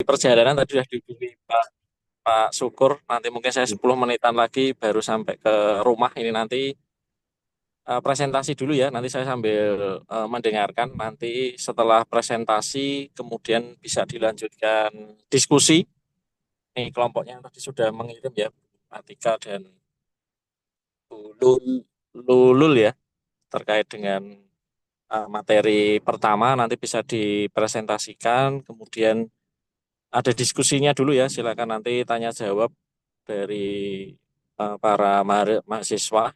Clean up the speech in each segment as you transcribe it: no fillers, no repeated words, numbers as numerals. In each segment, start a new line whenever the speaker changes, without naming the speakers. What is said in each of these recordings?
perjalanan tadi sudah dihubungi Pak Syukur. Nanti mungkin saya 10 menitan lagi baru sampai ke rumah. Ini nanti presentasi dulu ya. Nanti saya sambil mendengarkan. Nanti setelah presentasi kemudian bisa dilanjutkan diskusi. Nih kelompoknya tadi sudah mengirim ya, Atika dan Bu Lulul ya, terkait dengan materi pertama nanti bisa dipresentasikan. Kemudian ada diskusinya dulu ya. Silakan nanti tanya jawab dari para mahasiswa.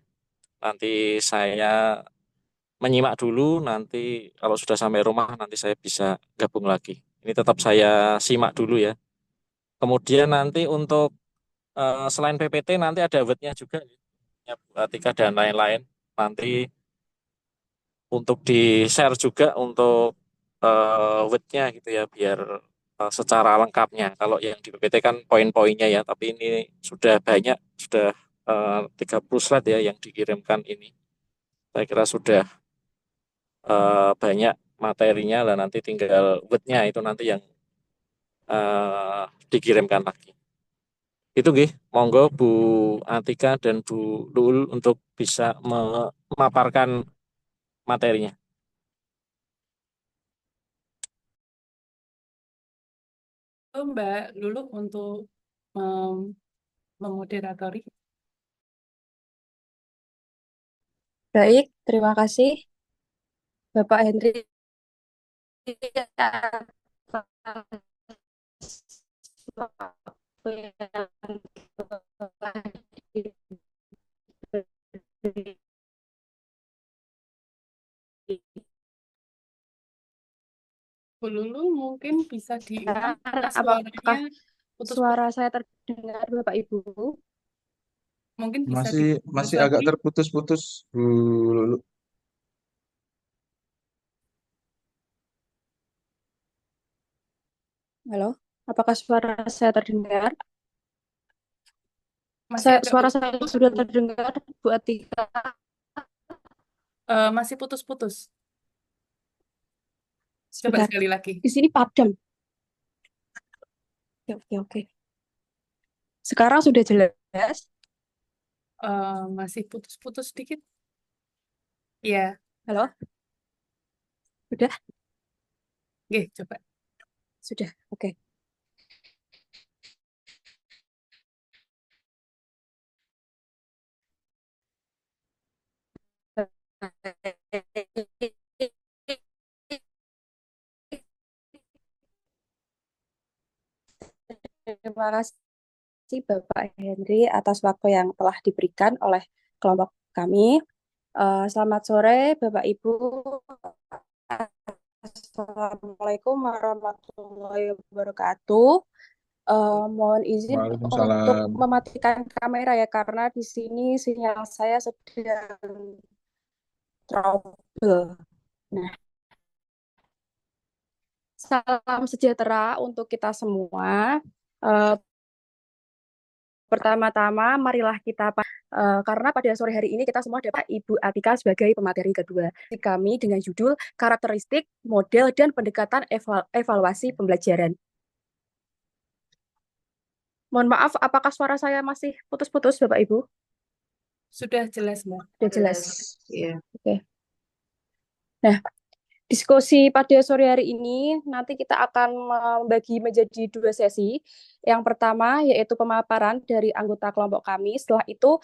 Nanti saya menyimak dulu, nanti kalau sudah sampai rumah nanti saya bisa gabung lagi. Ini tetap saya simak dulu ya. Kemudian nanti untuk selain PPT nanti ada webnya juga ya, Bu Atika dan lain-lain. Nanti untuk di-share juga untuk webnya gitu ya, biar secara lengkapnya. Kalau yang di PPT kan poin-poinnya ya, tapi ini sudah banyak, sudah 30 slide ya yang dikirimkan ini. Saya kira sudah banyak materinya lah, nanti tinggal webnya itu nanti yang dikirimkan lagi. Itu nggih, monggo Bu Atika dan Bu Lul untuk bisa memaparkan materinya.
Mbak Lulu untuk mem- memoderatori.
Baik, terima kasih Bapak Henry atas waktu yang telah diberi.
Bu Lulu mungkin bisa diulang karena suaranya
Apakah
putus-putus.
suara saya terdengar Bapak Ibu?
Mungkin bisa
Masih
diulang
masih agak
lagi.
terputus-putus, Bu Lulu.
Halo, apakah suara saya terdengar?
Masih agak
Suara saya
putus-putus,
sudah
Bu.
terdengar, Bu Atika.
Masih putus-putus. Coba
Sebentar,
sekali lagi.
di sini padam. Oke, oke, oke. Sekarang sudah jelas.
Masih putus-putus sedikit. Iya,
Halo, sudah,
oke, coba.
sudah. Oke. Terima kasih Bapak Henry atas waktu yang telah diberikan oleh kelompok kami. Selamat sore Bapak Ibu. Assalamualaikum warahmatullahi wabarakatuh. Mohon izin untuk
Waalaikumsalam.
mematikan kamera ya karena di sini sinyal saya sedang trouble. Nah, salam sejahtera untuk kita semua. Eh, Pertama-tama, marilah kita, karena pada sore hari ini kita semua dapat Ibu Atika sebagai pemateri kedua. Kami dengan judul Karakteristik, Model, dan Pendekatan Evaluasi Pembelajaran. Mohon maaf, apakah suara saya masih putus-putus, Bapak Ibu?
Sudah jelas, Mbak.
Sudah jelas.
Iya.
Oke. Nah, diskusi pada sore hari ini nanti kita akan membagi menjadi dua sesi. Yang pertama yaitu pemaparan dari anggota kelompok kami. Setelah itu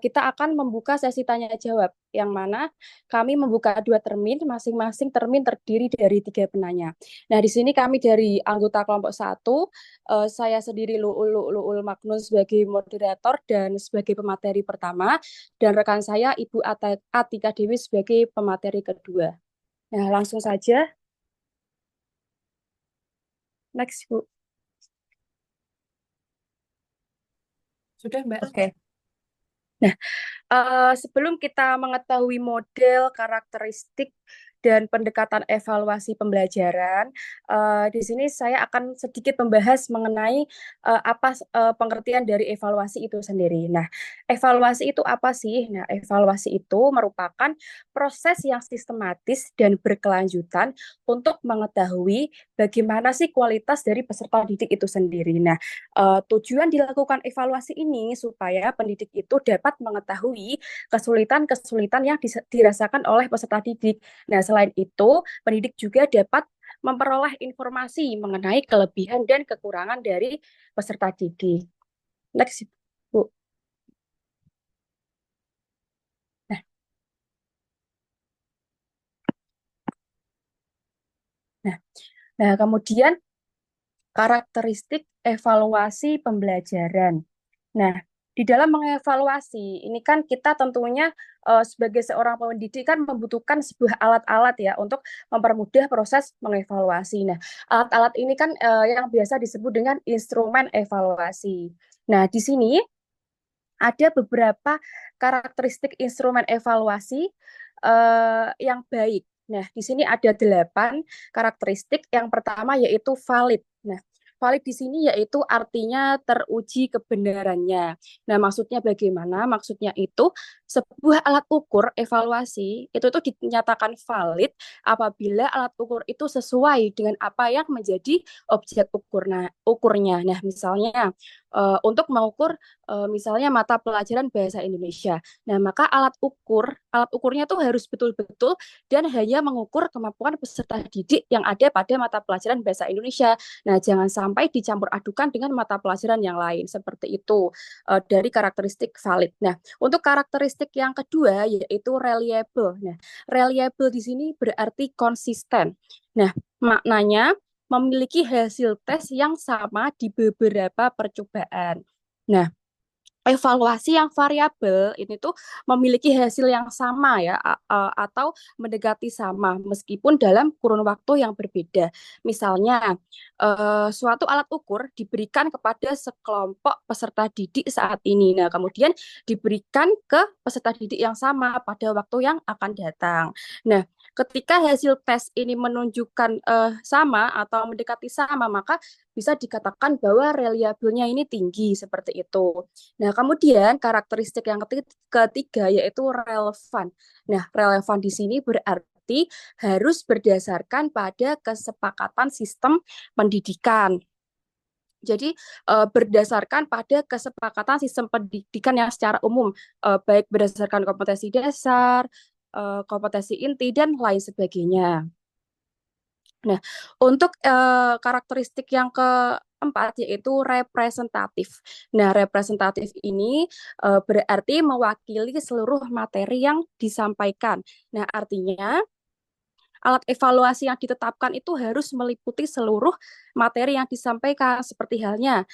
kita akan membuka sesi tanya jawab yang mana kami membuka dua termin, masing-masing termin terdiri dari tiga penanya. Nah, di sini kami dari anggota kelompok satu, saya sendiri Luul Magnus sebagai moderator dan sebagai pemateri pertama, dan rekan saya Ibu Atika Dewi sebagai pemateri kedua. Nah, langsung saja. Next, Bu.
Sudah, Mbak.
Oke. Nah, sebelum kita mengetahui model, karakteristik, dan pendekatan evaluasi pembelajaran. Di sini saya akan sedikit membahas mengenai apa pengertian dari evaluasi itu sendiri. Nah, evaluasi itu apa sih? Nah, evaluasi itu merupakan proses yang sistematis dan berkelanjutan untuk mengetahui bagaimana sih kualitas dari peserta didik itu sendiri. Nah, tujuan dilakukan evaluasi ini supaya pendidik itu dapat mengetahui kesulitan-kesulitan yang dirasakan oleh peserta didik. Nah, selain itu, pendidik juga dapat memperoleh informasi mengenai kelebihan dan kekurangan dari peserta didik. Next, Bu. Nah, nah, nah, kemudian karakteristik evaluasi pembelajaran. Nah, di dalam mengevaluasi, ini kan kita tentunya sebagai seorang pendidik kan membutuhkan sebuah alat-alat ya untuk mempermudah proses mengevaluasi. Nah, alat-alat ini kan yang biasa disebut dengan instrumen evaluasi. Nah, di sini ada beberapa karakteristik instrumen evaluasi yang baik. Nah, di sini ada 8 karakteristik. Yang pertama yaitu valid. Nah, valid di sini yaitu artinya teruji kebenarannya. Nah, maksudnya bagaimana? Maksudnya itu sebuah alat ukur evaluasi itu tuh dinyatakan valid apabila alat ukur itu sesuai dengan apa yang menjadi objek ukurnya. Nah, misalnya untuk mengukur misalnya mata pelajaran bahasa Indonesia. Nah, maka alat ukurnya tuh harus betul-betul dan hanya mengukur kemampuan peserta didik yang ada pada mata pelajaran bahasa Indonesia. Nah, jangan sampai dicampur adukan dengan mata pelajaran yang lain. Seperti itu dari karakteristik valid. Nah, untuk karakteristik yang kedua yaitu reliable. Nah, reliable di sini berarti konsisten. Nah, maknanya memiliki hasil tes yang sama di beberapa percobaan. Nah, evaluasi yang variabel ini tuh memiliki hasil yang sama ya atau mendekati sama meskipun dalam kurun waktu yang berbeda. Misalnya suatu alat ukur diberikan kepada sekelompok peserta didik saat ini. Nah, kemudian diberikan ke peserta didik yang sama pada waktu yang akan datang. Nah, ketika hasil tes ini menunjukkan sama atau mendekati sama, maka bisa dikatakan bahwa reliabelnya ini tinggi seperti itu. Nah, kemudian karakteristik yang ketiga yaitu relevan. Nah, relevan di sini berarti harus berdasarkan pada kesepakatan sistem pendidikan. Jadi berdasarkan pada kesepakatan sistem pendidikan yang secara umum, baik berdasarkan kompetensi dasar, kompetensi inti, dan lain sebagainya. Nah, untuk karakteristik yang keempat yaitu representatif. Nah, representatif ini berarti mewakili seluruh materi yang disampaikan. Nah, artinya alat evaluasi yang ditetapkan itu harus meliputi seluruh materi yang disampaikan. Seperti halnya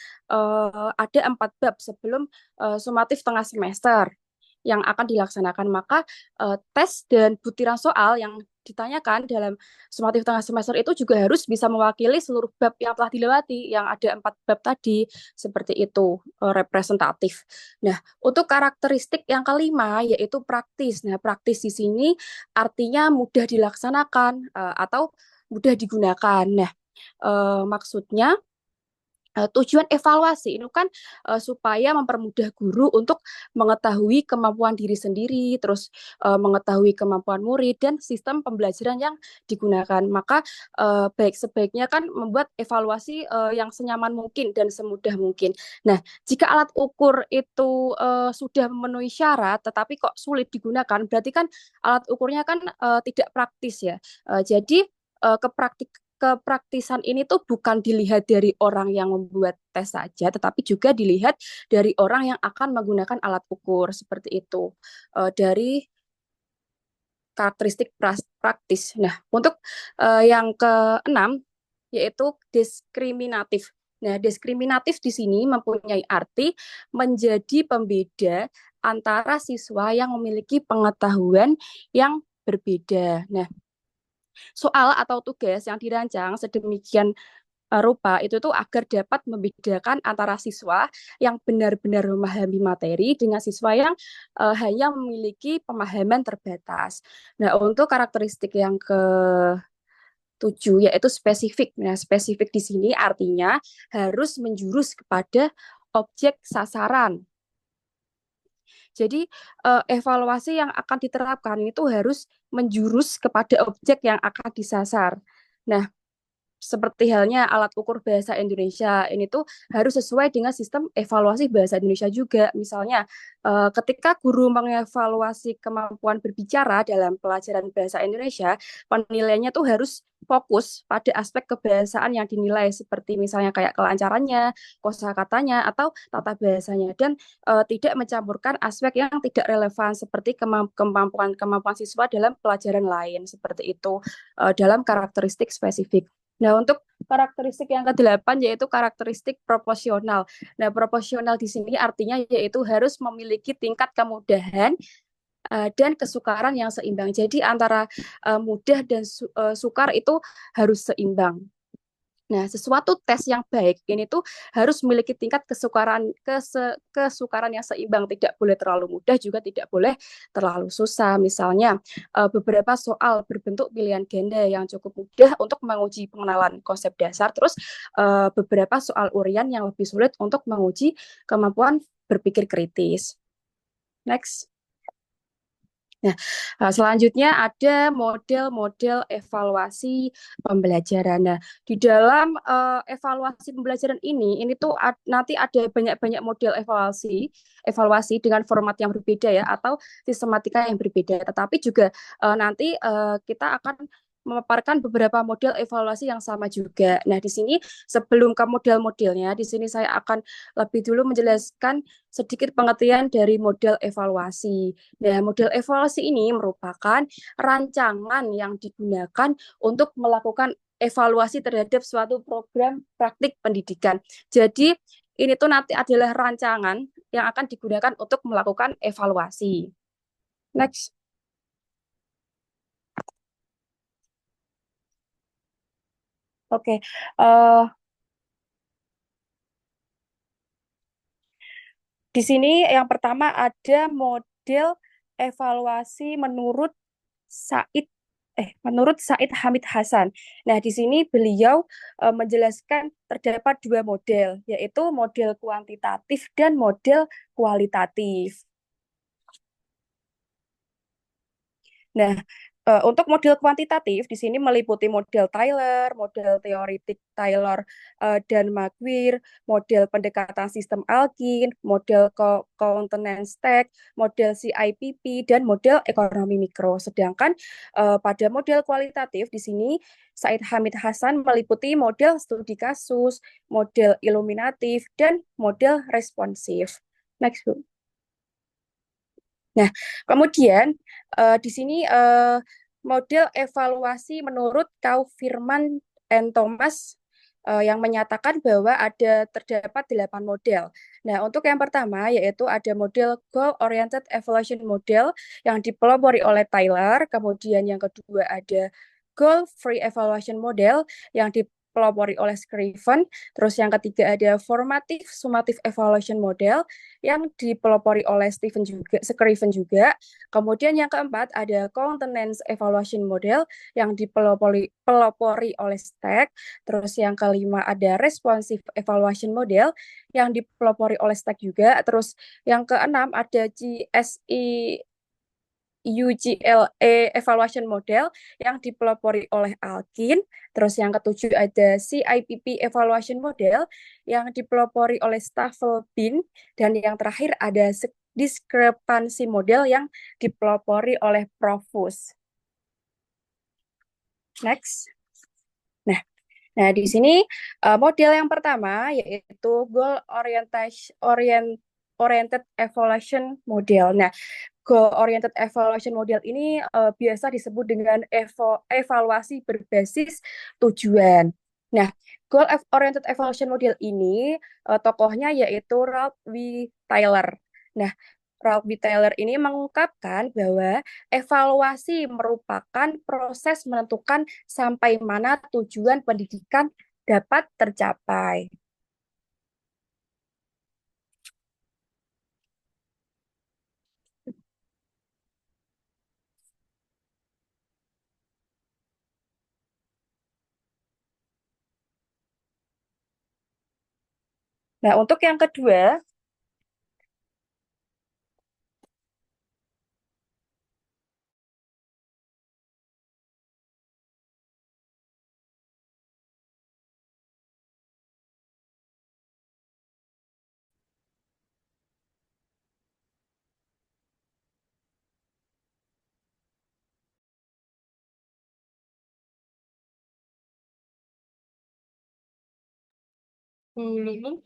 ada 4 bab sebelum sumatif tengah semester yang akan dilaksanakan. Maka tes dan butiran soal yang ditanyakan dalam sumatif tengah semester itu juga harus bisa mewakili seluruh bab yang telah dilewati, yang ada 4 bab tadi, seperti itu, representatif. Nah, untuk karakteristik yang kelima yaitu praktis. Nah, praktis di sini artinya mudah dilaksanakan atau mudah digunakan. Nah, maksudnya tujuan evaluasi ini kan supaya mempermudah guru untuk mengetahui kemampuan diri sendiri, terus mengetahui kemampuan murid dan sistem pembelajaran yang digunakan. Maka baik sebaiknya kan membuat evaluasi yang senyaman mungkin dan semudah mungkin. Nah, jika alat ukur itu sudah memenuhi syarat, tetapi kok sulit digunakan, berarti kan alat ukurnya kan tidak praktis ya. Jadi kepraktisan ini tuh bukan dilihat dari orang yang membuat tes saja, tetapi juga dilihat dari orang yang akan menggunakan alat ukur seperti itu. Dari karakteristik praktis. Nah, untuk yang keenam yaitu diskriminatif. Nah, diskriminatif di sini mempunyai arti menjadi pembeda antara siswa yang memiliki pengetahuan yang berbeda. Nah, soal atau tugas yang dirancang sedemikian rupa itu tuh agar dapat membedakan antara siswa yang benar-benar memahami materi dengan siswa yang hanya memiliki pemahaman terbatas. Nah, untuk karakteristik yang ke-7 yaitu spesifik. Nah, spesifik di sini artinya harus menjurus kepada objek sasaran. Jadi evaluasi yang akan diterapkan itu harus menjurus kepada objek yang akan disasar. Nah, seperti halnya alat ukur bahasa Indonesia ini tuh harus sesuai dengan sistem evaluasi bahasa Indonesia juga. Misalnya, ketika guru mengevaluasi kemampuan berbicara dalam pelajaran bahasa Indonesia, penilaiannya tuh harus fokus pada aspek kebahasaan yang dinilai seperti misalnya kayak kelancarannya, kosakatanya atau tata bahasanya dan tidak mencampurkan aspek yang tidak relevan seperti kemampuan siswa dalam pelajaran lain seperti itu dalam karakteristik spesifik. Nah, untuk karakteristik yang ke-8 yaitu karakteristik proporsional. Nah, proporsional di sini artinya yaitu harus memiliki tingkat kemudahan dan kesukaran yang seimbang. Jadi antara mudah dan sukar itu harus seimbang. Nah, sesuatu tes yang baik ini tuh harus memiliki tingkat kesukaran yang seimbang, tidak boleh terlalu mudah juga tidak boleh terlalu susah. Misalnya beberapa soal berbentuk pilihan ganda yang cukup mudah untuk menguji pengenalan konsep dasar, terus beberapa soal urian yang lebih sulit untuk menguji kemampuan berpikir kritis. Next. Nah, selanjutnya ada model-model evaluasi pembelajaran. Nah, di dalam evaluasi pembelajaran ini tuh nanti ada banyak-banyak model evaluasi dengan format yang berbeda ya, atau sistematika yang berbeda. Tetapi juga nanti kita akan memaparkan beberapa model evaluasi yang sama juga. Nah, di sini sebelum ke model-modelnya, di sini saya akan lebih dulu menjelaskan sedikit pengertian dari model evaluasi. Nah, model evaluasi ini merupakan rancangan yang digunakan untuk melakukan evaluasi terhadap suatu program praktik pendidikan. Jadi, ini tuh nanti adalah rancangan yang akan digunakan untuk melakukan evaluasi. Next. Oke. Di sini yang pertama ada model evaluasi menurut Said Hamid Hasan. Nah, di sini beliau menjelaskan terdapat dua model, yaitu model kuantitatif dan model kualitatif. Nah, untuk model kuantitatif di sini meliputi model Taylor, model teoritik Taylor dan Maguire, model pendekatan sistem Alkin, model Countenance Stack, model CIPP, dan model ekonomi mikro. Sedangkan pada model kualitatif di sini Said Hamid Hasan meliputi model studi kasus, model iluminatif, dan model responsif. Next, Bu. Nah, kemudian di sini model evaluasi menurut Kaufman and Thomas yang menyatakan bahwa terdapat 8 model. Nah, untuk yang pertama yaitu ada model Goal-Oriented Evaluation Model yang dipelopori oleh Taylor, kemudian yang kedua ada Goal-Free Evaluation Model yang dipelopori oleh Scriven, terus yang ketiga ada Formative Summative Evaluation Model yang dipelopori oleh Scriven juga. Kemudian yang keempat ada Countenance Evaluation Model yang dipelopori oleh Stack. Terus yang kelima ada Responsive Evaluation Model yang dipelopori oleh Stack juga. Terus yang keenam ada GSE UGLE Evaluation Model yang dipelopori oleh Alkin. Terus yang ketujuh ada CIPP Evaluation Model yang dipelopori oleh Staffelbein. Dan yang terakhir ada Discrepancy Model yang dipelopori oleh Profus. Next. Nah, di sini model yang pertama yaitu Goal Oriented Evaluation Model. Nah, Goal-Oriented Evaluation Model ini biasa disebut dengan evaluasi berbasis tujuan. Nah, Goal-Oriented Evaluation Model ini tokohnya yaitu Ralph W. Taylor. Nah, Ralph W. Taylor ini mengungkapkan bahwa evaluasi merupakan proses menentukan sampai mana tujuan pendidikan dapat tercapai. Nah, untuk yang kedua,
Bu Lulu,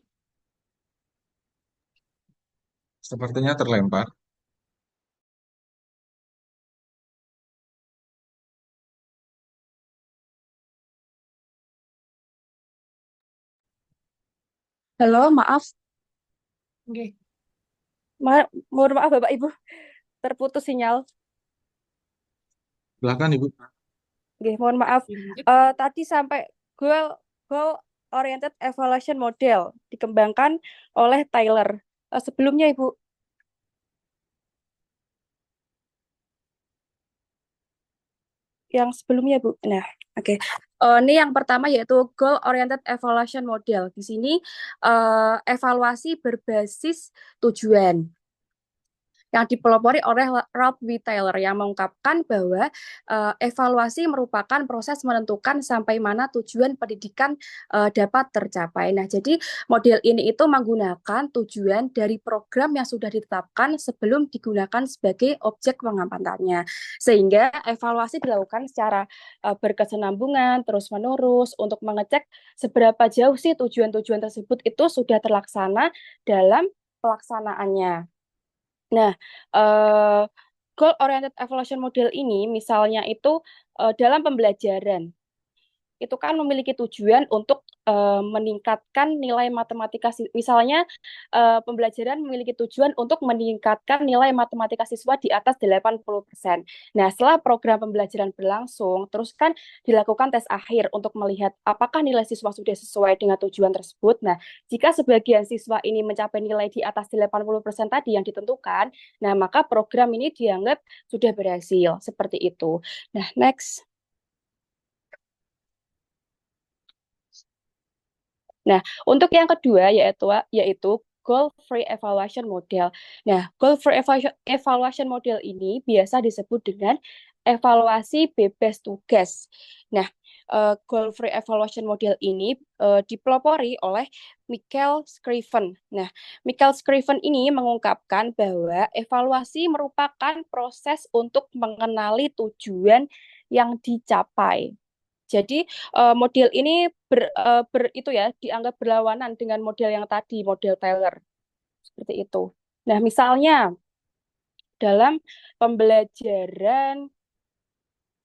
Sepertinya terlempar.
halo, maaf,
nggih,
mohon maaf Bapak Ibu, terputus sinyal.
Silakan Ibu.
Oke, mohon maaf.
lanjut.
Tadi sampai goal goal oriented evaluation model dikembangkan oleh Tyler. Sebelumnya Ibu, yang sebelumnya Bu. Nah, oke. Ini yang pertama yaitu goal oriented evaluation model. Di sini evaluasi berbasis tujuan yang dipelopori oleh Ralph W. Taylor yang mengungkapkan bahwa evaluasi merupakan proses menentukan sampai mana tujuan pendidikan dapat tercapai. Nah, jadi model ini itu menggunakan tujuan dari program yang sudah ditetapkan sebelum digunakan sebagai objek pengamatannya. Sehingga evaluasi dilakukan secara berkesinambungan, terus-menerus untuk mengecek seberapa jauh sih tujuan-tujuan tersebut itu sudah terlaksana dalam pelaksanaannya. Nah, eh, goal oriented evaluation model ini misalnya itu dalam pembelajaran itu kan memiliki tujuan untuk meningkatkan nilai matematika. Misalnya pembelajaran memiliki tujuan untuk meningkatkan nilai matematika siswa di atas 80%. Nah, setelah program pembelajaran berlangsung, terus kan dilakukan tes akhir untuk melihat apakah nilai siswa sudah sesuai dengan tujuan tersebut. Nah, jika sebagian siswa ini mencapai nilai di atas 80% tadi yang ditentukan, nah maka program ini dianggap sudah berhasil. Seperti itu. Nah, next. Nah, untuk yang kedua yaitu goal free evaluation model. Nah, goal free evaluation model ini biasa disebut dengan evaluasi bebas tugas. Nah, goal free evaluation model ini dipelopori oleh Michael Scriven. Nah, Michael Scriven ini mengungkapkan bahwa evaluasi merupakan proses untuk mengenali tujuan yang dicapai. Jadi model ini itu ya dianggap berlawanan dengan model yang tadi, model Taylor seperti itu. Nah, misalnya dalam pembelajaran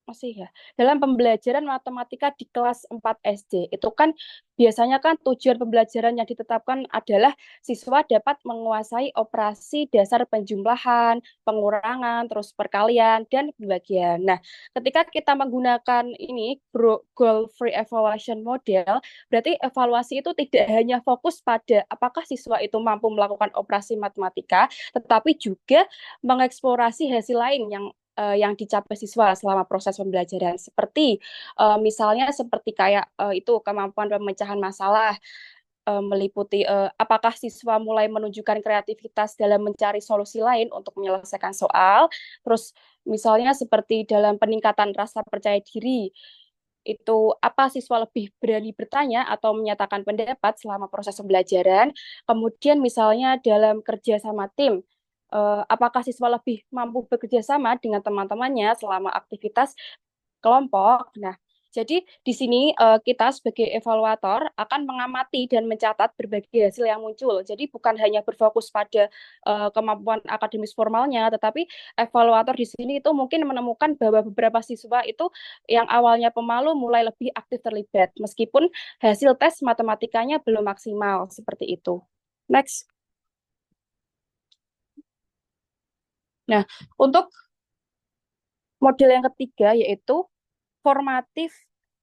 masih ya. Dalam pembelajaran matematika di kelas 4 SD, itu kan biasanya kan tujuan pembelajaran yang ditetapkan adalah siswa dapat menguasai operasi dasar penjumlahan, pengurangan, terus perkalian, dan pembagian. Nah, ketika kita menggunakan ini goal free evaluation model, berarti evaluasi itu tidak hanya fokus pada apakah siswa itu mampu melakukan operasi matematika, tetapi juga mengeksplorasi hasil lain yang dicapai siswa selama proses pembelajaran seperti misalnya seperti kayak itu kemampuan pemecahan masalah meliputi apakah siswa mulai menunjukkan kreativitas dalam mencari solusi lain untuk menyelesaikan soal, terus misalnya seperti dalam peningkatan rasa percaya diri itu apa siswa lebih berani bertanya atau menyatakan pendapat selama proses pembelajaran. Kemudian misalnya dalam kerja sama tim, apakah siswa lebih mampu bekerja sama dengan teman-temannya selama aktivitas kelompok. Nah, jadi di sini kita sebagai evaluator akan mengamati dan mencatat berbagai hasil yang muncul. Jadi bukan hanya berfokus pada kemampuan akademis formalnya, tetapi evaluator di sini itu mungkin menemukan bahwa beberapa siswa itu yang awalnya pemalu mulai lebih aktif terlibat, meskipun hasil tes matematikanya belum maksimal seperti itu. Next. Nah, untuk model yang ketiga yaitu formative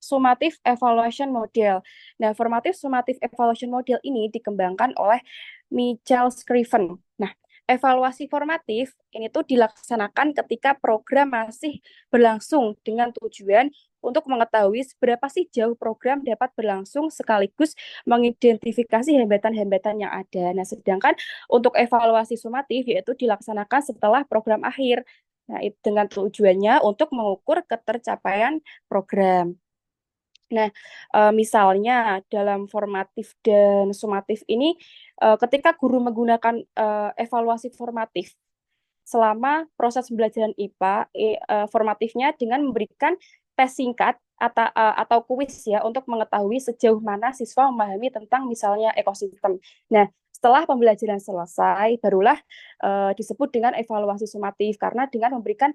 Summative Evaluation Model. Nah, Formative Summative Evaluation Model ini dikembangkan oleh Michael Scriven. Nah, evaluasi formatif ini tuh dilaksanakan ketika program masih berlangsung dengan tujuan untuk mengetahui seberapa sih jauh program dapat berlangsung sekaligus mengidentifikasi hambatan-hambatan yang ada. Nah, sedangkan untuk evaluasi sumatif yaitu dilaksanakan setelah program akhir. Nah, itu dengan tujuannya untuk mengukur ketercapaian program. Nah, misalnya dalam formatif dan sumatif ini, ketika guru menggunakan evaluasi formatif selama proses pembelajaran IPA, formatifnya dengan memberikan tes singkat atau kuis ya untuk mengetahui sejauh mana siswa memahami tentang misalnya ekosistem. Nah, setelah pembelajaran selesai, barulah disebut dengan evaluasi sumatif karena dengan memberikan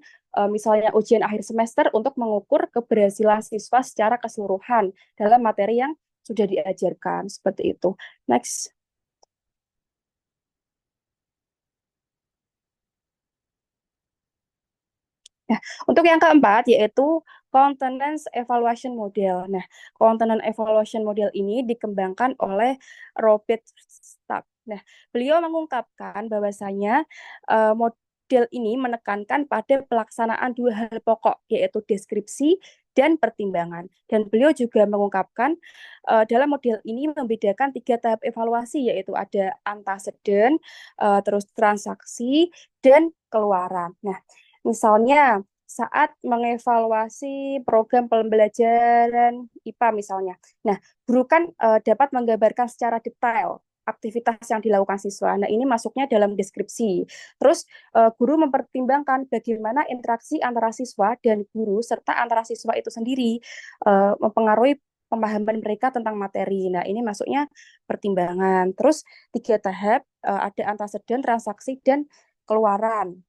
misalnya ujian akhir semester untuk mengukur keberhasilan siswa secara keseluruhan dalam materi yang sudah diajarkan seperti itu. Next. Nah, untuk yang keempat yaitu Countenance Evaluation Model. Nah, Countenance Evaluation Model ini dikembangkan oleh Robert Stack. Nah, beliau mengungkapkan bahwasanya model ini menekankan pada pelaksanaan dua hal pokok, yaitu deskripsi dan pertimbangan. Dan beliau juga mengungkapkan dalam model ini membedakan 3 tahap evaluasi, yaitu ada antecedent, terus transaksi, dan keluaran. Nah, misalnya saat mengevaluasi program pembelajaran IPA misalnya. Nah, guru kan dapat menggambarkan secara detail aktivitas yang dilakukan siswa. Nah, ini masuknya dalam deskripsi. Terus guru mempertimbangkan bagaimana interaksi antara siswa dan guru serta antara siswa itu sendiri mempengaruhi pemahaman mereka tentang materi. Nah, ini masuknya pertimbangan. Terus 3 tahap ada antecedent, transaksi, dan keluaran.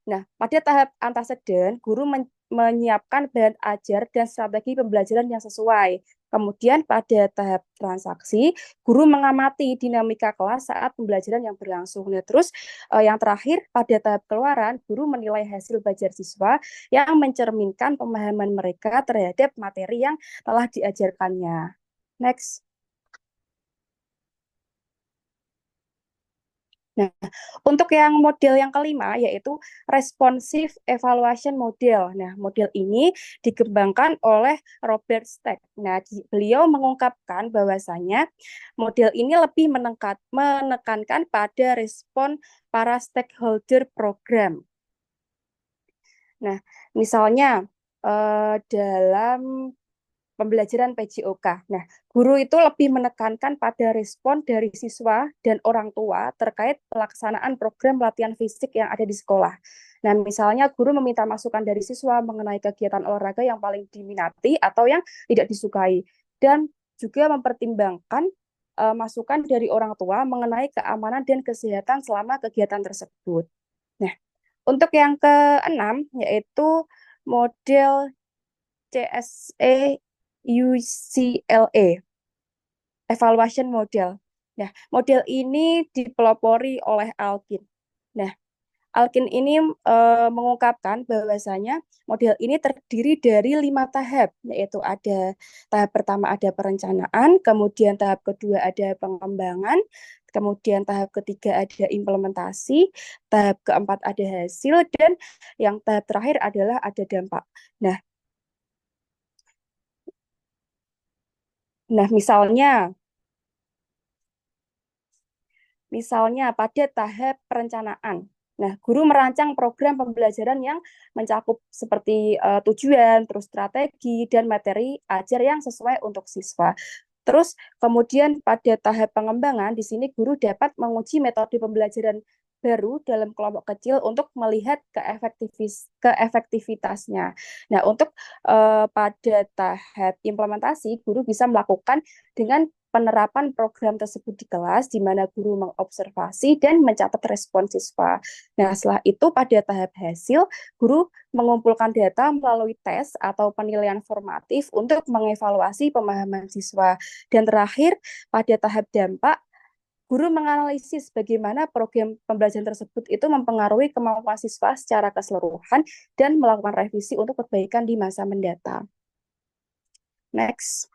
Nah, pada tahap antecedent, guru menyiapkan bahan ajar dan strategi pembelajaran yang sesuai. Kemudian pada tahap transaksi, guru mengamati dinamika kelas saat pembelajaran yang berlangsung. Nah, terus yang terakhir pada tahap keluaran, guru menilai hasil belajar siswa yang mencerminkan pemahaman mereka terhadap materi yang telah diajarkannya. Next. Nah, untuk yang model yang kelima yaitu responsive evaluation model. Nah, model ini dikembangkan oleh Robert Stack. Nah, beliau mengungkapkan bahwasanya model ini lebih menekankan pada respon para stakeholder program. Nah, misalnya dalam pembelajaran PJOK. Nah, guru itu lebih menekankan pada respon dari siswa dan orang tua terkait pelaksanaan program latihan fisik yang ada di sekolah. Nah, misalnya guru meminta masukan dari siswa mengenai kegiatan olahraga yang paling diminati atau yang tidak disukai, dan juga mempertimbangkan masukan dari orang tua mengenai keamanan dan kesehatan selama kegiatan tersebut. Nah, untuk yang keenam yaitu model CSE UCLA, evaluation model. Nah, model ini dipelopori oleh Alkin. Nah, Alkin ini mengungkapkan bahwasanya model ini terdiri dari 5 tahap, yaitu ada tahap pertama ada perencanaan, kemudian tahap kedua ada pengembangan, kemudian tahap ketiga ada implementasi, tahap keempat ada hasil, dan yang tahap terakhir adalah ada dampak. Nah, misalnya pada tahap perencanaan. Nah, guru merancang program pembelajaran yang mencakup seperti tujuan, terus strategi, dan materi ajar yang sesuai untuk siswa. Terus kemudian pada tahap pengembangan, di sini guru dapat menguji metode pembelajaran baru dalam kelompok kecil untuk melihat keefektivitasnya. Nah, untuk pada tahap implementasi, guru bisa melakukan dengan penerapan program tersebut di kelas, di mana guru mengobservasi dan mencatat respon siswa. Nah, setelah itu pada tahap hasil, guru mengumpulkan data melalui tes atau penilaian formatif untuk mengevaluasi pemahaman siswa. Dan terakhir, pada tahap dampak, guru menganalisis bagaimana program pembelajaran tersebut itu mempengaruhi kemampuan siswa secara keseluruhan dan melakukan revisi untuk perbaikan di masa mendatang. Next.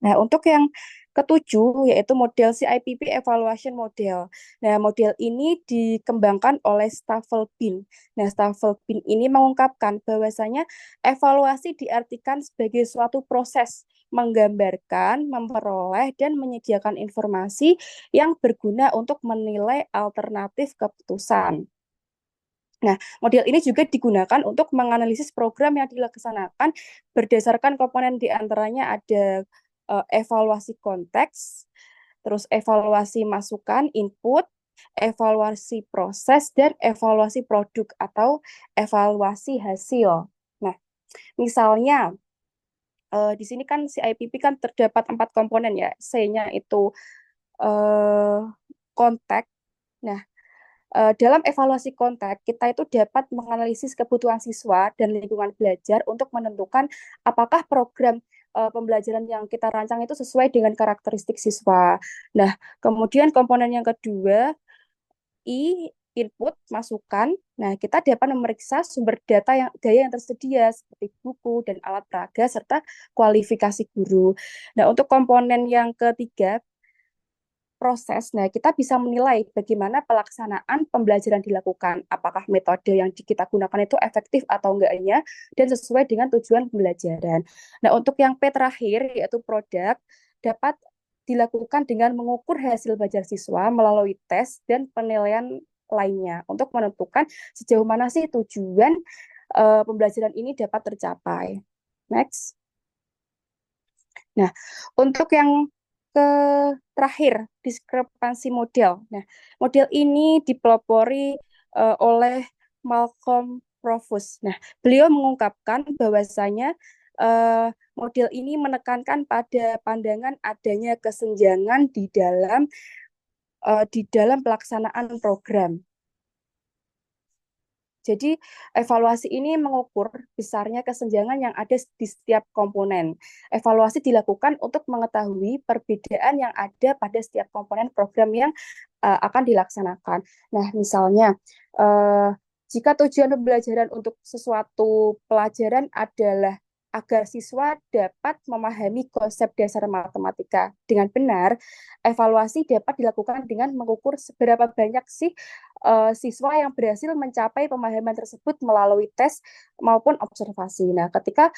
Nah, untuk yang ketujuh yaitu model CIPP Evaluation Model. Nah, model ini dikembangkan oleh Staffelbein. Nah, Staffelbein ini mengungkapkan bahwasanya evaluasi diartikan sebagai suatu proses menggambarkan, memperoleh, dan menyediakan informasi yang berguna untuk menilai alternatif keputusan. Nah, model ini juga digunakan untuk menganalisis program yang dilaksanakan berdasarkan komponen diantaranya ada evaluasi konteks, terus evaluasi masukan, input, evaluasi proses, dan evaluasi produk atau evaluasi hasil. Nah, misalnya di sini kan CIPP kan terdapat 4 komponen ya, C-nya itu eh, konteks. Nah, dalam evaluasi kontak, kita itu dapat menganalisis kebutuhan siswa dan lingkungan belajar untuk menentukan apakah program pembelajaran yang kita rancang itu sesuai dengan karakteristik siswa. Nah, kemudian komponen yang kedua, I, input, masukan. Nah, kita dapat memeriksa sumber daya yang tersedia seperti buku dan alat peraga serta kualifikasi guru. Nah, untuk komponen yang ketiga, proses. Nah, kita bisa menilai bagaimana pelaksanaan pembelajaran dilakukan, apakah metode yang kita gunakan itu efektif atau enggaknya, dan sesuai dengan tujuan pembelajaran. Nah, untuk yang P terakhir, yaitu produk, dapat dilakukan dengan mengukur hasil belajar siswa melalui tes dan penilaian lainnya untuk menentukan sejauh mana sih tujuan pembelajaran ini dapat tercapai. Next. Nah, untuk yang ke terakhir, diskrepansi model. Nah, model ini dipelopori oleh Malcolm Provus. Nah, beliau mengungkapkan bahwasanya model ini menekankan pada pandangan adanya kesenjangan di dalam pelaksanaan program. Jadi, evaluasi ini mengukur besarnya kesenjangan yang ada di setiap komponen. Evaluasi dilakukan untuk mengetahui perbedaan yang ada pada setiap komponen program yang akan dilaksanakan. Nah, misalnya, jika tujuan pembelajaran untuk sesuatu pelajaran adalah agar siswa dapat memahami konsep dasar matematika dengan benar, evaluasi dapat dilakukan dengan mengukur seberapa banyak sih siswa yang berhasil mencapai pemahaman tersebut melalui tes maupun observasi. Nah, ketika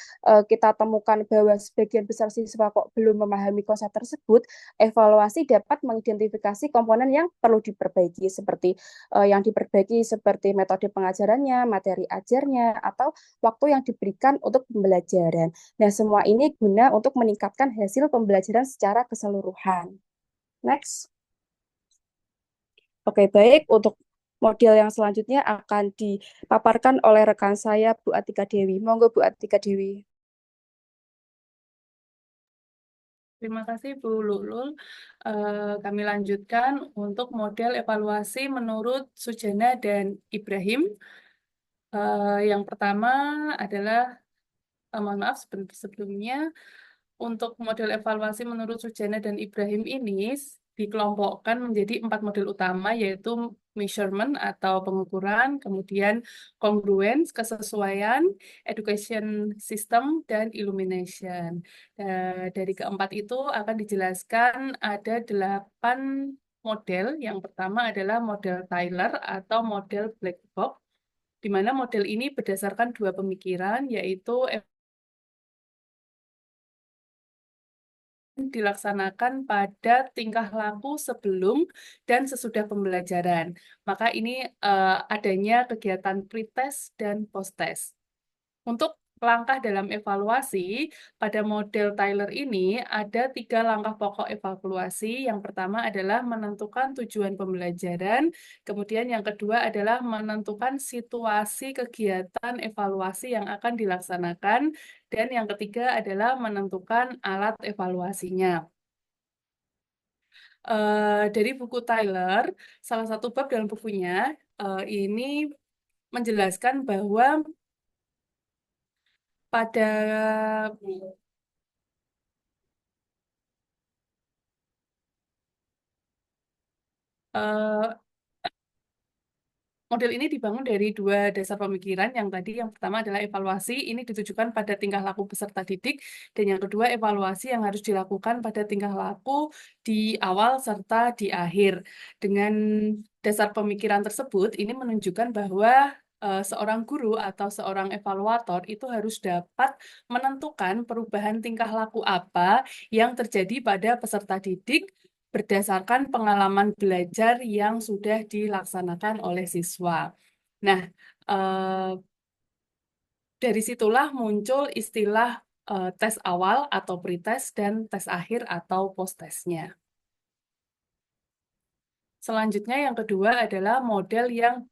kita temukan bahwa sebagian besar siswa kok belum memahami konsep tersebut, evaluasi dapat mengidentifikasi komponen yang perlu diperbaiki seperti metode pengajarannya, materi ajarnya, atau waktu yang diberikan untuk pembelajaran. Nah, semua ini guna untuk meningkatkan hasil pembelajaran secara keseluruhan. Next. Oke, baik. Untuk model yang selanjutnya akan dipaparkan oleh rekan saya, Bu Atika Dewi. Monggo, Bu Atika Dewi.
Terima kasih Bu Lulul. Kami lanjutkan untuk model evaluasi menurut Sujana dan Ibrahim. Yang pertama adalah, mohon maaf sebelumnya, untuk model evaluasi menurut Sujana dan Ibrahim ini dikelompokkan menjadi 4 model utama, yaitu measurement atau pengukuran, kemudian congruence, kesesuaian, education system, dan illumination. Dari keempat itu akan dijelaskan ada 8 model. Yang pertama adalah model Tyler atau model black box, di mana model ini berdasarkan 2 pemikiran, yaitu dilaksanakan pada tingkah laku sebelum dan sesudah pembelajaran. Maka ini adanya kegiatan pretest dan post-test. Untuk langkah dalam evaluasi, pada model Tyler ini ada 3 langkah pokok evaluasi. Yang pertama adalah menentukan tujuan pembelajaran, kemudian yang kedua adalah menentukan situasi kegiatan evaluasi yang akan dilaksanakan, dan yang ketiga adalah menentukan alat evaluasinya. Dari buku Tyler, salah satu bab dalam bukunya ini menjelaskan bahwa pada eh, Model ini dibangun dari dua dasar pemikiran. Yang tadi, yang pertama adalah evaluasi, ini ditujukan pada tingkah laku peserta didik, dan yang kedua evaluasi yang harus dilakukan pada tingkah laku di awal serta di akhir. Dengan dasar pemikiran tersebut, ini menunjukkan bahwa seorang guru atau seorang evaluator itu harus dapat menentukan perubahan tingkah laku apa yang terjadi pada peserta didik berdasarkan pengalaman belajar yang sudah dilaksanakan oleh siswa. Nah, dari situlah muncul istilah tes awal atau pretest dan tes akhir atau post-testnya. Selanjutnya yang kedua adalah model yang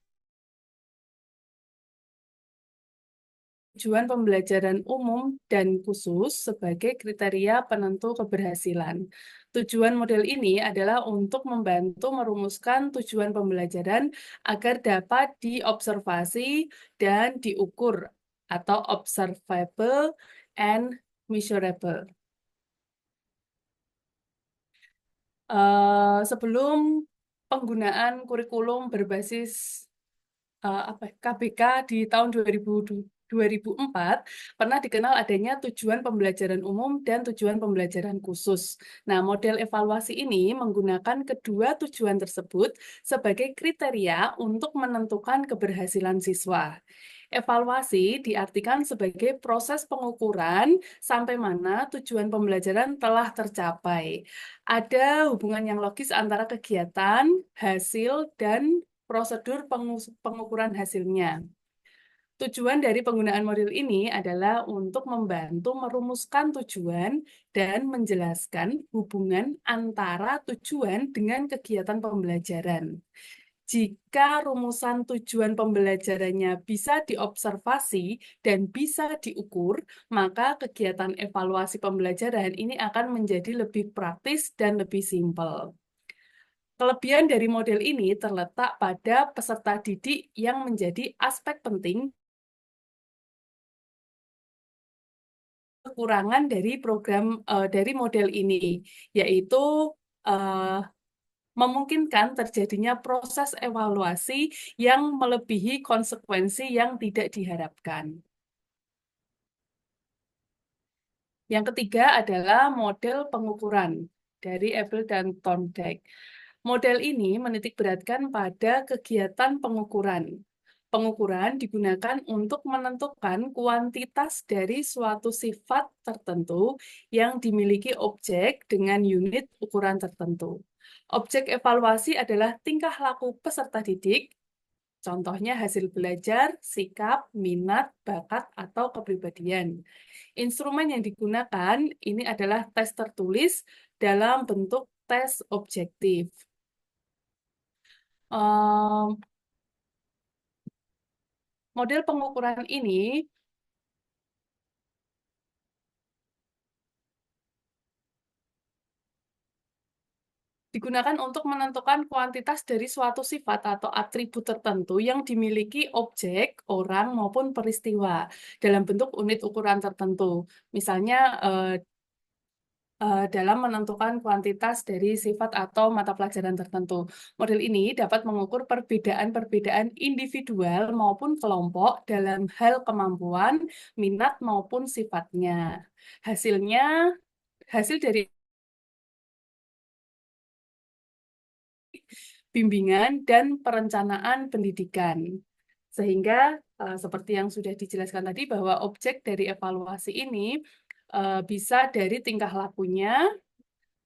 tujuan pembelajaran umum dan khusus sebagai kriteria penentu keberhasilan. Tujuan model ini adalah untuk membantu merumuskan tujuan pembelajaran agar dapat diobservasi dan diukur atau observable and measurable. Sebelum penggunaan kurikulum berbasis KBK di tahun 2004 pernah dikenal adanya tujuan pembelajaran umum dan tujuan pembelajaran khusus. Nah, model evaluasi ini menggunakan kedua tujuan tersebut sebagai kriteria untuk menentukan keberhasilan siswa. Evaluasi diartikan sebagai proses pengukuran sampai mana tujuan pembelajaran telah tercapai. Ada hubungan yang logis antara kegiatan, hasil, dan prosedur pengukuran hasilnya. Tujuan dari penggunaan model ini adalah untuk membantu merumuskan tujuan dan menjelaskan hubungan antara tujuan dengan kegiatan pembelajaran. Jika rumusan tujuan pembelajarannya bisa diobservasi dan bisa diukur, maka kegiatan evaluasi pembelajaran ini akan menjadi lebih praktis dan lebih simpel. Kelebihan dari model ini terletak pada peserta didik yang menjadi aspek penting. Kekurangan dari dari model ini, yaitu memungkinkan terjadinya proses evaluasi yang melebihi konsekuensi yang tidak diharapkan. Yang ketiga adalah model pengukuran dari Eiffel dan Thorndike. Model ini menitikberatkan pada kegiatan pengukuran. Pengukuran digunakan untuk menentukan kuantitas dari suatu sifat tertentu yang dimiliki objek dengan unit ukuran tertentu. Objek evaluasi adalah tingkah laku peserta didik, contohnya hasil belajar, sikap, minat, bakat, atau kepribadian. Instrumen yang digunakan ini adalah tes tertulis dalam bentuk tes objektif. Model pengukuran ini digunakan untuk menentukan kuantitas dari suatu sifat atau atribut tertentu yang dimiliki objek, orang, maupun peristiwa dalam bentuk unit ukuran tertentu. Misalnya, dalam menentukan kuantitas dari sifat atau mata pelajaran tertentu. Model ini dapat mengukur perbedaan-perbedaan individual maupun kelompok dalam hal kemampuan, minat, maupun sifatnya. Hasil dari bimbingan dan perencanaan pendidikan. Sehingga seperti yang sudah dijelaskan tadi bahwa objek dari evaluasi ini bisa dari tingkah lakunya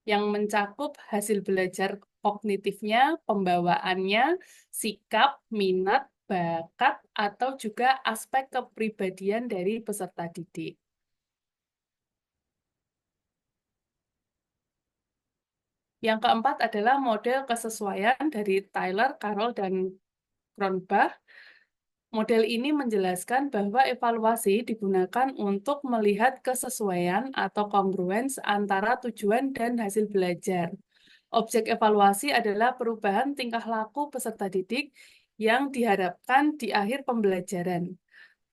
yang mencakup hasil belajar kognitifnya, pembawaannya, sikap, minat, bakat, atau juga aspek kepribadian dari peserta didik. Yang keempat adalah model kesesuaian dari Tyler, Carroll, dan Cronbach. Model ini menjelaskan bahwa evaluasi digunakan untuk melihat kesesuaian atau kongruens antara tujuan dan hasil belajar. Objek evaluasi adalah perubahan tingkah laku peserta didik yang diharapkan di akhir pembelajaran.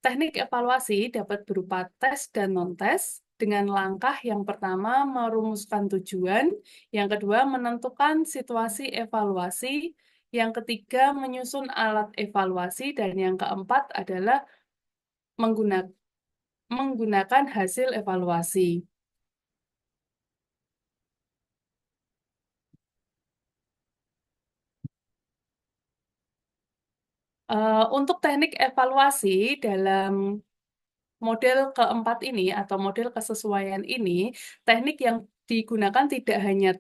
Teknik evaluasi dapat berupa tes dan non-tes, dengan langkah yang pertama merumuskan tujuan, yang kedua menentukan situasi evaluasi, Yang ketiga, menyusun alat evaluasi. Dan yang keempat adalah menggunakan hasil evaluasi. Untuk teknik evaluasi dalam model keempat ini atau model kesesuaian ini, teknik yang digunakan tidak hanya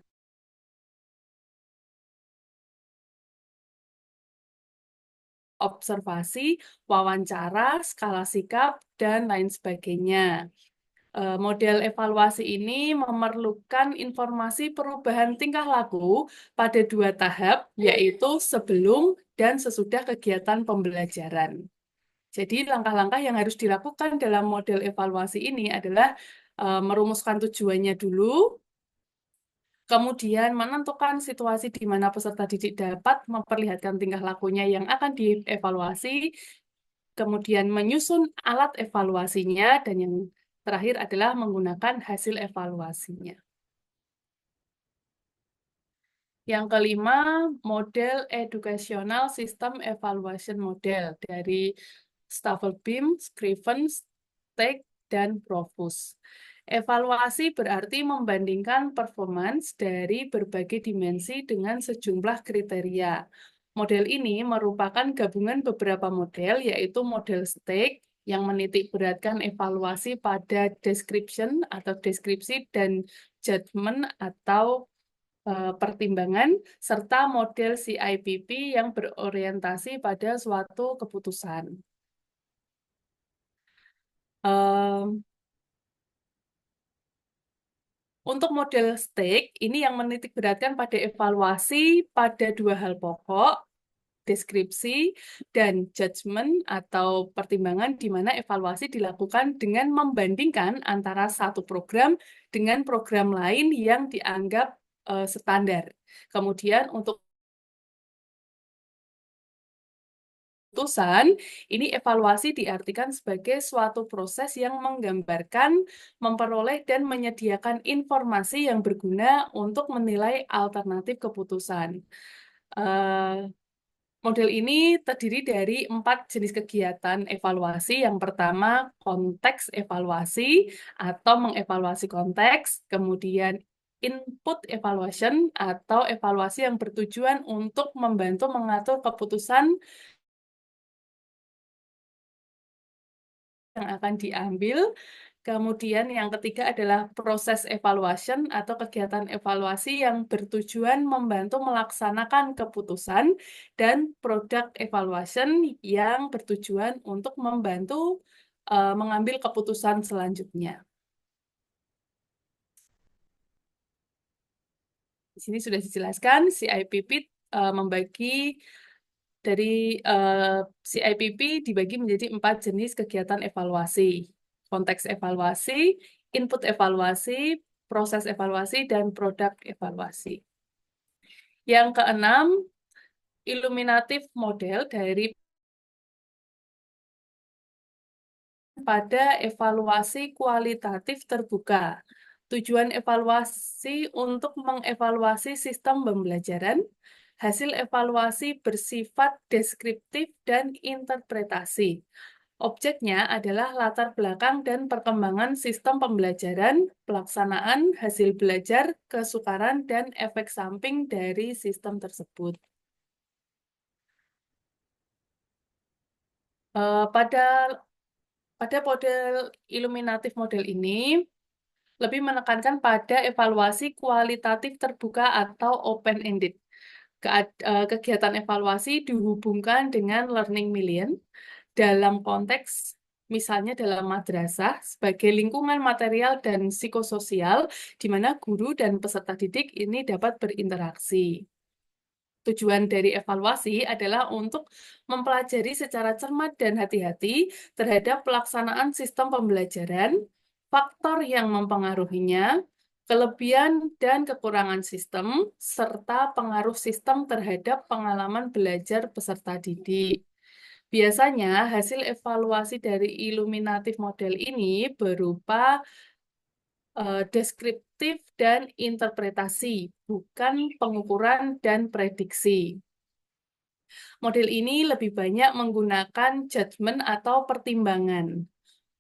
observasi, wawancara, skala sikap, dan lain sebagainya. Model evaluasi ini memerlukan informasi perubahan tingkah laku pada 2 tahap, yaitu sebelum dan sesudah kegiatan pembelajaran. Jadi langkah-langkah yang harus dilakukan dalam model evaluasi ini adalah merumuskan tujuannya dulu, kemudian menentukan situasi di mana peserta didik dapat memperlihatkan tingkah lakunya yang akan dievaluasi, kemudian menyusun alat evaluasinya, dan yang terakhir adalah menggunakan hasil evaluasinya. Yang kelima, model Educational System Evaluation Model dari Stafelbeam, Scriven, Steig, dan Profus. Evaluasi berarti membandingkan performance dari berbagai dimensi dengan sejumlah kriteria. Model ini merupakan gabungan beberapa model, yaitu model Steig, yang menitikberatkan evaluasi pada description atau deskripsi dan judgment atau pertimbangan, serta model CIPP yang berorientasi pada suatu keputusan. Untuk model STIC, ini yang menitikberatkan pada evaluasi pada 2 hal pokok, deskripsi dan judgment atau pertimbangan, di mana evaluasi dilakukan dengan membandingkan antara satu program dengan program lain yang dianggap standar. Kemudian untuk keputusan, ini evaluasi diartikan sebagai suatu proses yang menggambarkan, memperoleh, dan menyediakan informasi yang berguna untuk menilai alternatif keputusan. Model ini terdiri dari 4 jenis kegiatan evaluasi. Yang pertama, konteks evaluasi atau mengevaluasi konteks, kemudian input evaluation atau evaluasi yang bertujuan untuk membantu mengatur keputusan yang akan diambil. Kemudian yang ketiga adalah proses evaluation atau kegiatan evaluasi yang bertujuan membantu melaksanakan keputusan, dan product evaluation yang bertujuan untuk membantu mengambil keputusan selanjutnya. Di sini sudah dijelaskan CIPP membagi dari CIPP dibagi menjadi 4 jenis kegiatan evaluasi. Konteks evaluasi, input evaluasi, proses evaluasi, dan produk evaluasi. Yang keenam, iluminatif model dari pada evaluasi kualitatif terbuka. Tujuan evaluasi untuk mengevaluasi sistem pembelajaran. Hasil evaluasi bersifat deskriptif dan interpretasi. Objeknya adalah latar belakang dan perkembangan sistem pembelajaran, pelaksanaan, hasil belajar, kesukaran, dan efek samping dari sistem tersebut. Pada model iluminatif model ini, lebih menekankan pada evaluasi kualitatif terbuka atau open-ended. Kegiatan evaluasi dihubungkan dengan learning million dalam konteks misalnya dalam madrasah sebagai lingkungan material dan psikososial di mana guru dan peserta didik ini dapat berinteraksi. Tujuan dari evaluasi adalah untuk mempelajari secara cermat dan hati-hati terhadap pelaksanaan sistem pembelajaran, faktor yang mempengaruhinya, kelebihan dan kekurangan sistem, serta pengaruh sistem terhadap pengalaman belajar peserta didik. Biasanya, hasil evaluasi dari iluminatif model ini berupa deskriptif dan interpretasi, bukan pengukuran dan prediksi. Model ini lebih banyak menggunakan judgement atau pertimbangan.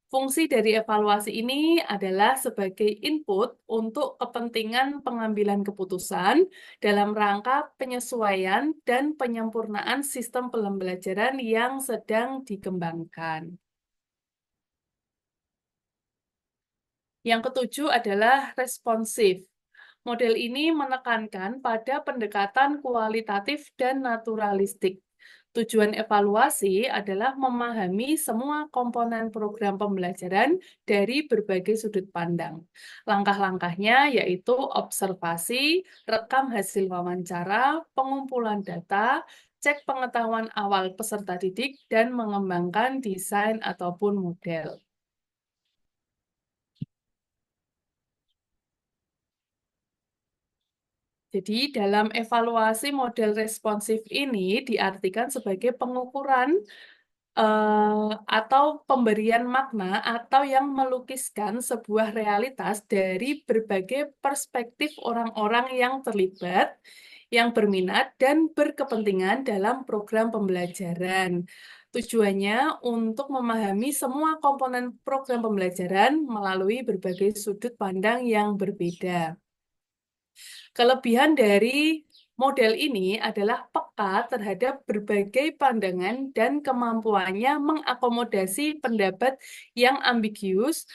Fungsi dari evaluasi ini adalah sebagai input untuk kepentingan pengambilan keputusan dalam rangka penyesuaian dan penyempurnaan sistem pembelajaran yang sedang dikembangkan. Yang ketujuh adalah responsif. Model ini menekankan pada pendekatan kualitatif dan naturalistik. Tujuan evaluasi adalah memahami semua komponen program pembelajaran dari berbagai sudut pandang. Langkah-langkahnya yaitu observasi, rekam hasil wawancara, pengumpulan data, cek pengetahuan awal peserta didik, dan mengembangkan desain ataupun model. Jadi, dalam evaluasi model responsif ini diartikan sebagai pengukuran atau pemberian makna atau yang melukiskan sebuah realitas dari berbagai perspektif orang-orang yang terlibat, yang berminat, dan berkepentingan dalam program pembelajaran. Tujuannya untuk memahami semua komponen program pembelajaran melalui berbagai sudut pandang yang berbeda. Kelebihan dari model ini adalah peka terhadap berbagai pandangan dan kemampuannya mengakomodasi pendapat yang ambigus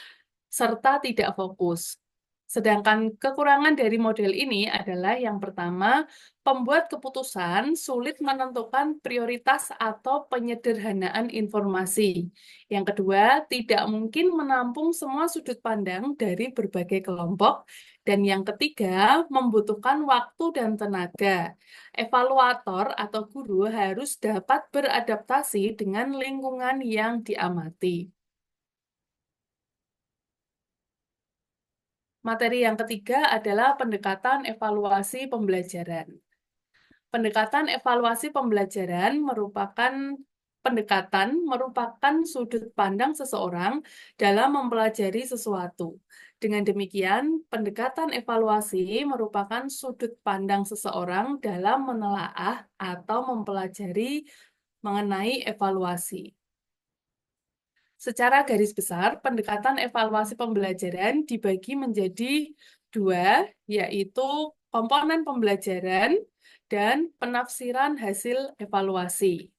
serta tidak fokus. Sedangkan kekurangan dari model ini adalah yang pertama, pembuat keputusan sulit menentukan prioritas atau penyederhanaan informasi. Yang kedua, tidak mungkin menampung semua sudut pandang dari berbagai kelompok. Dan yang ketiga, membutuhkan waktu dan tenaga. Evaluator atau guru harus dapat beradaptasi dengan lingkungan yang diamati. Materi yang ketiga adalah pendekatan evaluasi pembelajaran. Pendekatan evaluasi pembelajaran merupakan sudut pandang seseorang dalam mempelajari sesuatu. Dengan demikian, pendekatan evaluasi merupakan sudut pandang seseorang dalam menelaah atau mempelajari mengenai evaluasi. Secara garis besar, pendekatan evaluasi pembelajaran dibagi menjadi dua, yaitu komponen pembelajaran dan penafsiran hasil evaluasi.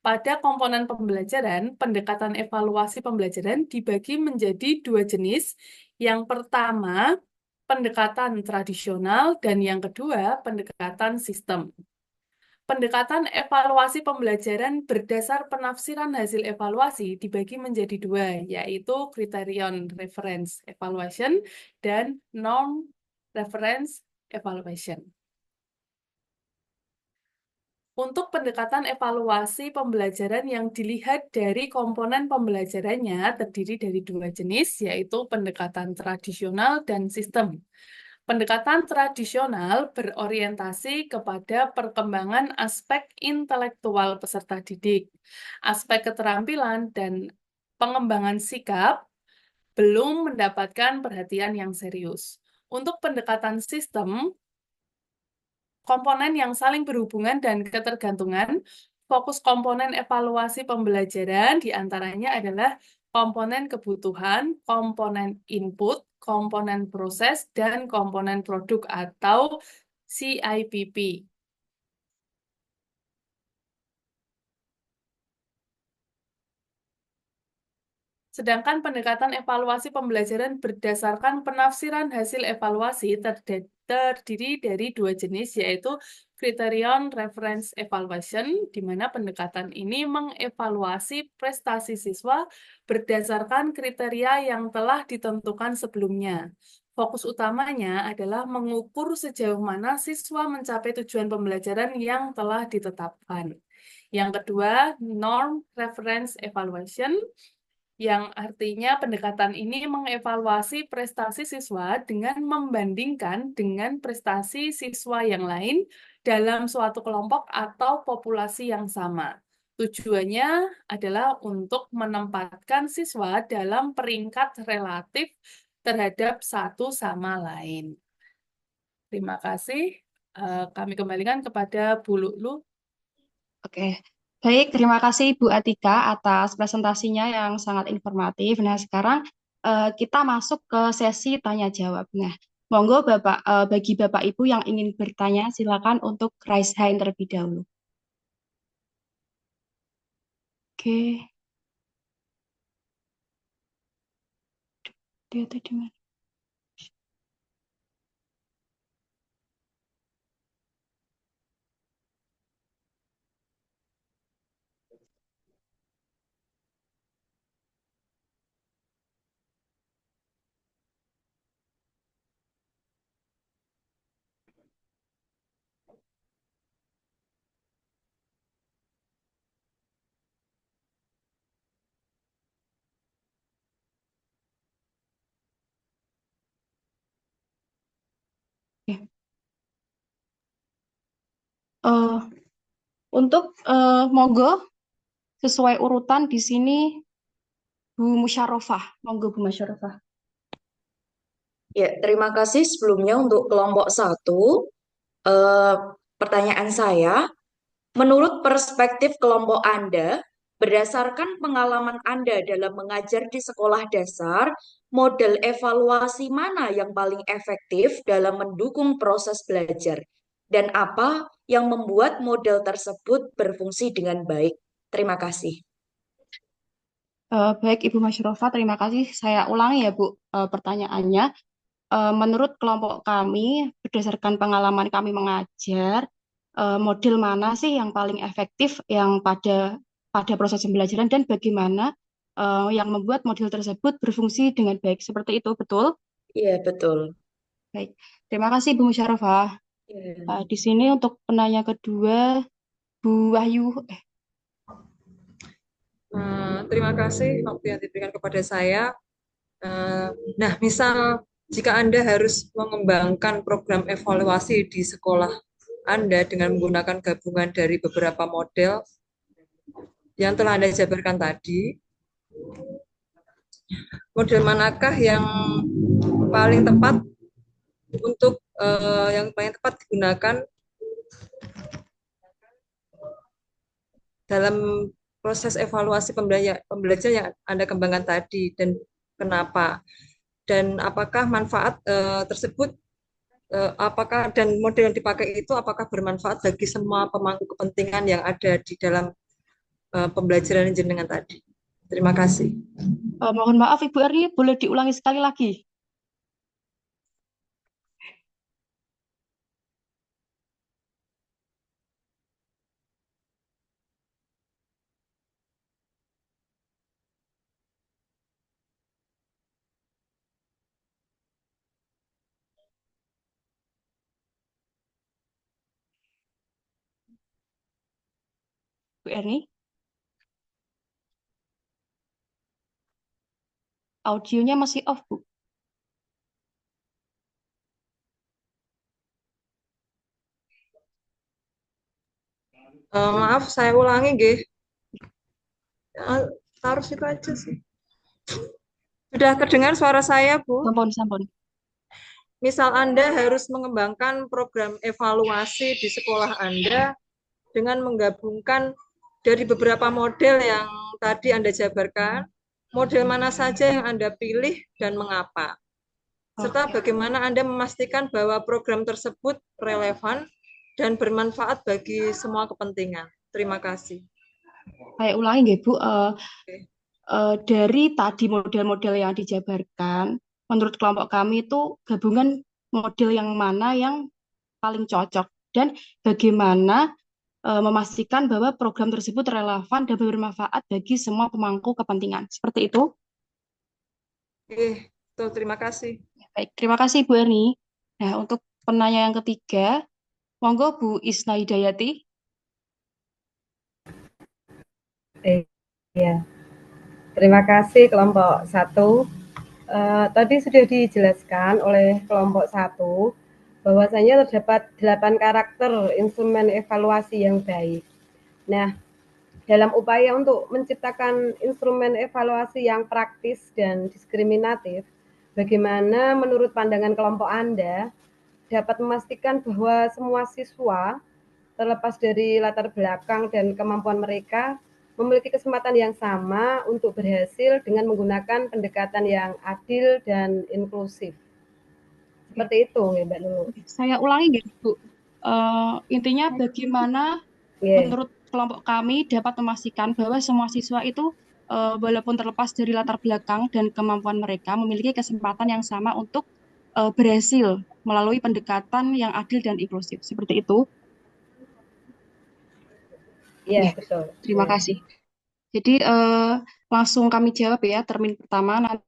Pada komponen pembelajaran, pendekatan evaluasi pembelajaran dibagi menjadi dua jenis. Yang pertama, pendekatan tradisional, dan yang kedua, pendekatan sistem. Pendekatan evaluasi pembelajaran berdasar penafsiran hasil evaluasi dibagi menjadi dua, yaitu Criterion Reference Evaluation dan Norm Reference Evaluation. Untuk pendekatan evaluasi pembelajaran yang dilihat dari komponen pembelajarannya terdiri dari dua jenis, yaitu pendekatan tradisional dan sistem. Pendekatan tradisional berorientasi kepada perkembangan aspek intelektual peserta didik, aspek keterampilan, dan pengembangan sikap belum mendapatkan perhatian yang serius. Untuk pendekatan sistem, komponen yang saling berhubungan dan ketergantungan, fokus komponen evaluasi pembelajaran diantaranya adalah komponen kebutuhan, komponen input, komponen proses, dan komponen produk atau CIPP. Sedangkan pendekatan evaluasi pembelajaran berdasarkan penafsiran hasil evaluasi terdiri dari dua jenis, yaitu Criterion Reference Evaluation, di mana pendekatan ini mengevaluasi prestasi siswa berdasarkan kriteria yang telah ditentukan sebelumnya. Fokus utamanya adalah mengukur sejauh mana siswa mencapai tujuan pembelajaran yang telah ditetapkan. Yang kedua, Norm Reference Evaluation, yang artinya pendekatan ini mengevaluasi prestasi siswa dengan membandingkan dengan prestasi siswa yang lain dalam suatu kelompok atau populasi yang sama. Tujuannya adalah untuk menempatkan siswa dalam peringkat relatif terhadap satu sama lain. Terima kasih. Kami kembalikan kepada Bu Lu'lu.
Oke, baik. Terima kasih Bu Atika atas presentasinya yang sangat informatif. Nah, sekarang kita masuk ke sesi tanya jawab. Nah, monggo bagi Bapak Ibu yang ingin bertanya, silakan untuk raise hand terlebih dahulu. Oke, dia tadi mana? Oke. Eh, untuk monggo sesuai urutan di sini Bu Musyarofa. Monggo Bu Musyarofa.
Ya, terima kasih sebelumnya untuk kelompok satu. Eh, Pertanyaan saya, menurut perspektif kelompok Anda, berdasarkan pengalaman Anda dalam mengajar di sekolah dasar, model evaluasi mana yang paling efektif dalam mendukung proses belajar? Dan apa yang membuat model tersebut berfungsi dengan baik? Terima kasih.
Baik Ibu Musyarofa, terima kasih. Saya ulangi ya Bu pertanyaannya. Menurut kelompok kami, berdasarkan pengalaman kami mengajar, model mana sih yang paling efektif yang pada proses pembelajaran dan bagaimana yang membuat model tersebut berfungsi dengan baik. Seperti itu, betul?
Iya, betul.
Baik. Terima kasih Bu Musyarofa.
Ya.
Di sini untuk penanya kedua, Bu Wahyu.
Terima kasih waktu yang diberikan kepada saya. Nah, misal jika Anda harus mengembangkan program evaluasi di sekolah Anda dengan menggunakan gabungan dari beberapa model yang telah Anda jabarkan tadi, model manakah yang paling tepat digunakan dalam proses evaluasi pembelajaran yang Anda kembangkan tadi dan kenapa? Dan apakah manfaat tersebut apakah dan model yang dipakai itu apakah bermanfaat bagi semua pemangku kepentingan yang ada di dalam pembelajaran jenengan tadi? Terima kasih.
Mohon maaf Ibu Erni, boleh diulangi sekali lagi? Bu Erni? Audionya masih off, Bu.
Maaf, saya ulangi, nggih. Taruh situ aja sih. Sudah terdengar suara saya, Bu?
Sampun.
Misal Anda harus mengembangkan program evaluasi di sekolah Anda dengan menggabungkan dari beberapa model yang tadi Anda jabarkan, model mana saja yang Anda pilih dan mengapa? Serta bagaimana Anda memastikan bahwa program tersebut relevan dan bermanfaat bagi semua kepentingan. Terima kasih.
Saya ulangi nggih, Bu. Dari tadi model-model yang dijabarkan, menurut kelompok kami itu gabungan model yang mana yang paling cocok dan bagaimana memastikan bahwa program tersebut relevan dan bermanfaat bagi semua pemangku kepentingan. Seperti itu?
Terima kasih.
Baik, terima kasih Bu Erni. Nah, untuk penanya yang ketiga, monggo Bu Isna Hidayati.
Ya, terima kasih kelompok 1. Tadi sudah dijelaskan oleh kelompok 1 bahwasanya terdapat 8 karakter instrumen evaluasi yang baik. Nah, dalam upaya untuk menciptakan instrumen evaluasi yang praktis dan diskriminatif, bagaimana menurut pandangan kelompok Anda dapat memastikan bahwa semua siswa terlepas dari latar belakang dan kemampuan mereka, memiliki kesempatan yang sama untuk berhasil dengan menggunakan pendekatan yang adil dan inklusif. Seperti itu, ya, Mbak Nurul.
Saya ulangi gitu, Bu. Intinya bagaimana menurut kelompok kami dapat memastikan bahwa semua siswa itu walaupun terlepas dari latar belakang dan kemampuan mereka memiliki kesempatan yang sama untuk berhasil melalui pendekatan yang adil dan inklusif. Seperti itu.
Iya,
Ya,
betul.
terima kasih. Jadi langsung kami jawab ya termin pertama nanti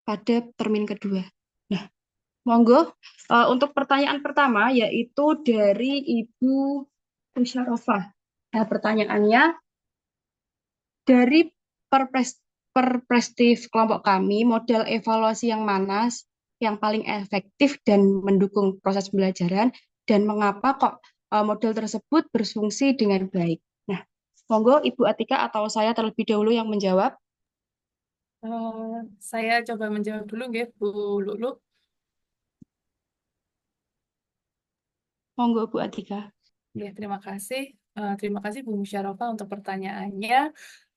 pada termin kedua. Nah, monggo untuk pertanyaan pertama yaitu dari Ibu Musyarofa. Nah, pertanyaannya dari perspektif kelompok kami, model evaluasi yang mana yang paling efektif dan mendukung proses pembelajaran dan mengapa kok model tersebut berfungsi dengan baik. Nah, monggo Ibu Atika atau saya terlebih dahulu yang menjawab.
Saya coba menjawab dulu nggih, Bu Lulu.
Monggo Bu Atika.
Ya, terima kasih. Terima kasih Bu Musyarofa untuk pertanyaannya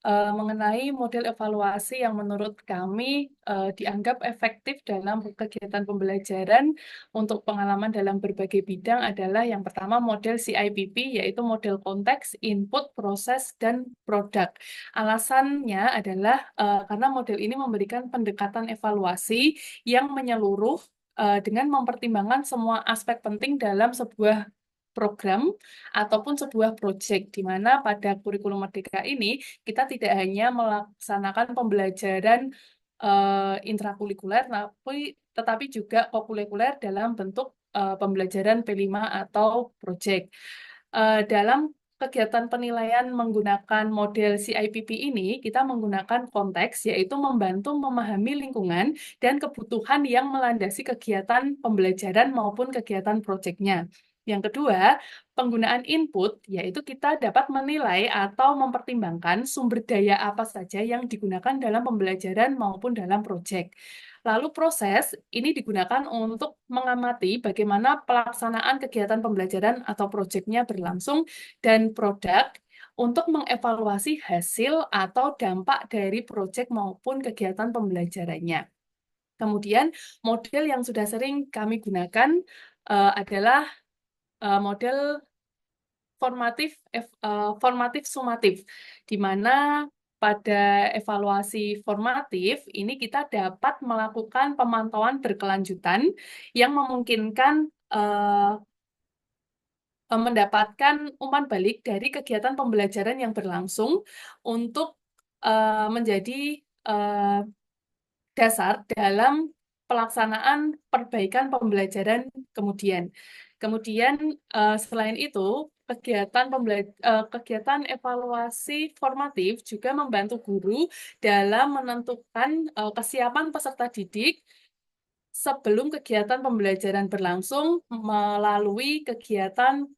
mengenai model evaluasi yang menurut kami dianggap efektif dalam kegiatan pembelajaran untuk pengalaman dalam berbagai bidang adalah yang pertama model CIPP, yaitu model konteks, input, proses, dan produk. Alasannya adalah karena model ini memberikan pendekatan evaluasi yang menyeluruh dengan mempertimbangkan semua aspek penting dalam sebuah program ataupun sebuah proyek, di mana pada kurikulum Merdeka ini kita tidak hanya melaksanakan pembelajaran intrakurikuler, tetapi juga kokurikuler dalam bentuk pembelajaran P5 atau proyek. Dalam kegiatan penilaian menggunakan model CIPP ini, kita menggunakan konteks, yaitu membantu memahami lingkungan dan kebutuhan yang melandasi kegiatan pembelajaran maupun kegiatan proyeknya. Yang kedua, penggunaan input, yaitu kita dapat menilai atau mempertimbangkan sumber daya apa saja yang digunakan dalam pembelajaran maupun dalam proyek. Lalu proses ini digunakan untuk mengamati bagaimana pelaksanaan kegiatan pembelajaran atau proyeknya berlangsung, dan produk untuk mengevaluasi hasil atau dampak dari proyek maupun kegiatan pembelajarannya. Kemudian model yang sudah sering kami gunakan adalah model formatif sumatif, di mana pada evaluasi formatif ini kita dapat melakukan pemantauan berkelanjutan yang memungkinkan mendapatkan umpan balik dari kegiatan pembelajaran yang berlangsung untuk menjadi dasar dalam pelaksanaan perbaikan pembelajaran kemudian. Kemudian selain itu, kegiatan evaluasi formatif juga membantu guru dalam menentukan kesiapan peserta didik sebelum kegiatan pembelajaran berlangsung melalui kegiatan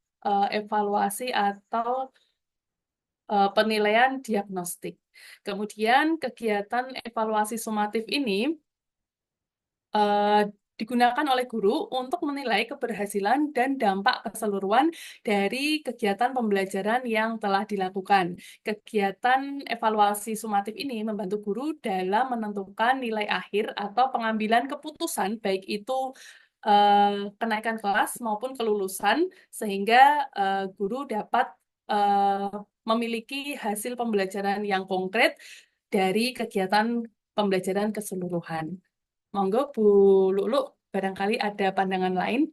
evaluasi atau penilaian diagnostik. Kemudian kegiatan evaluasi sumatif ini digunakan oleh guru untuk menilai keberhasilan dan dampak keseluruhan dari kegiatan pembelajaran yang telah dilakukan. Kegiatan evaluasi sumatif ini membantu guru dalam menentukan nilai akhir atau pengambilan keputusan, baik itu kenaikan kelas maupun kelulusan, sehingga guru dapat memiliki hasil pembelajaran yang konkret dari kegiatan pembelajaran keseluruhan. Monggo Bu Lulu, barangkali ada pandangan lain.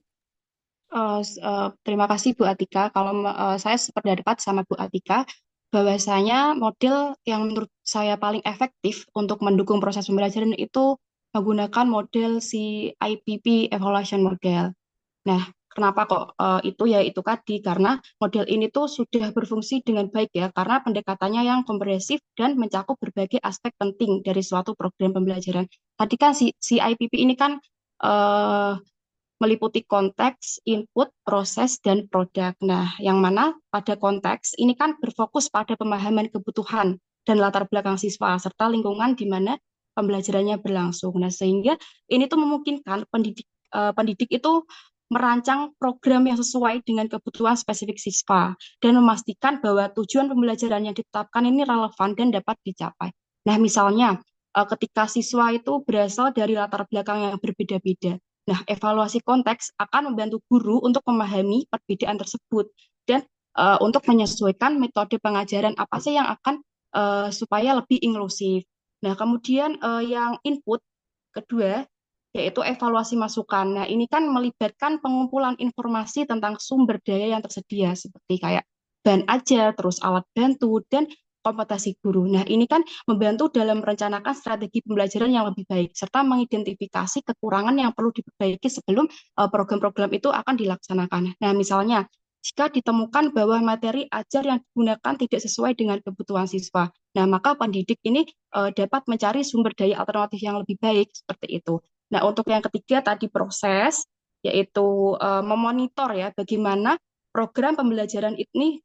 Terima kasih Bu Atika. Kalau saya sependapat sama Bu Atika, bahwasanya model yang menurut saya paling efektif untuk mendukung proses pembelajaran itu menggunakan model CIPP Evaluation Model. Nah, kenapa kok itu ya itu tadi? Karena model ini tuh sudah berfungsi dengan baik ya, karena pendekatannya yang komprehensif dan mencakup berbagai aspek penting dari suatu program pembelajaran. Tadi kan CIPP ini kan meliputi konteks, input, proses, dan produk. Nah, yang mana pada konteks ini kan berfokus pada pemahaman kebutuhan dan latar belakang siswa, serta lingkungan di mana pembelajarannya berlangsung. Nah, sehingga ini tuh memungkinkan pendidik itu merancang program yang sesuai dengan kebutuhan spesifik siswa dan memastikan bahwa tujuan pembelajaran yang ditetapkan ini relevan dan dapat dicapai. Nah, misalnya ketika siswa itu berasal dari latar belakang yang berbeda-beda. Nah, evaluasi konteks akan membantu guru untuk memahami perbedaan tersebut dan untuk menyesuaikan metode pengajaran apa sih yang akan supaya lebih inklusif. Nah, kemudian yang input kedua yaitu evaluasi masukan. Nah, ini kan melibatkan pengumpulan informasi tentang sumber daya yang tersedia seperti kayak bahan ajar, terus alat bantu dan kompetensi guru. Nah, ini kan membantu dalam merencanakan strategi pembelajaran yang lebih baik serta mengidentifikasi kekurangan yang perlu diperbaiki sebelum program-program itu akan dilaksanakan. Nah, misalnya jika ditemukan bahwa materi ajar yang digunakan tidak sesuai dengan kebutuhan siswa. Nah, maka pendidik ini dapat mencari sumber daya alternatif yang lebih baik seperti itu. Nah, untuk yang ketiga tadi proses, yaitu memonitor ya bagaimana program pembelajaran ini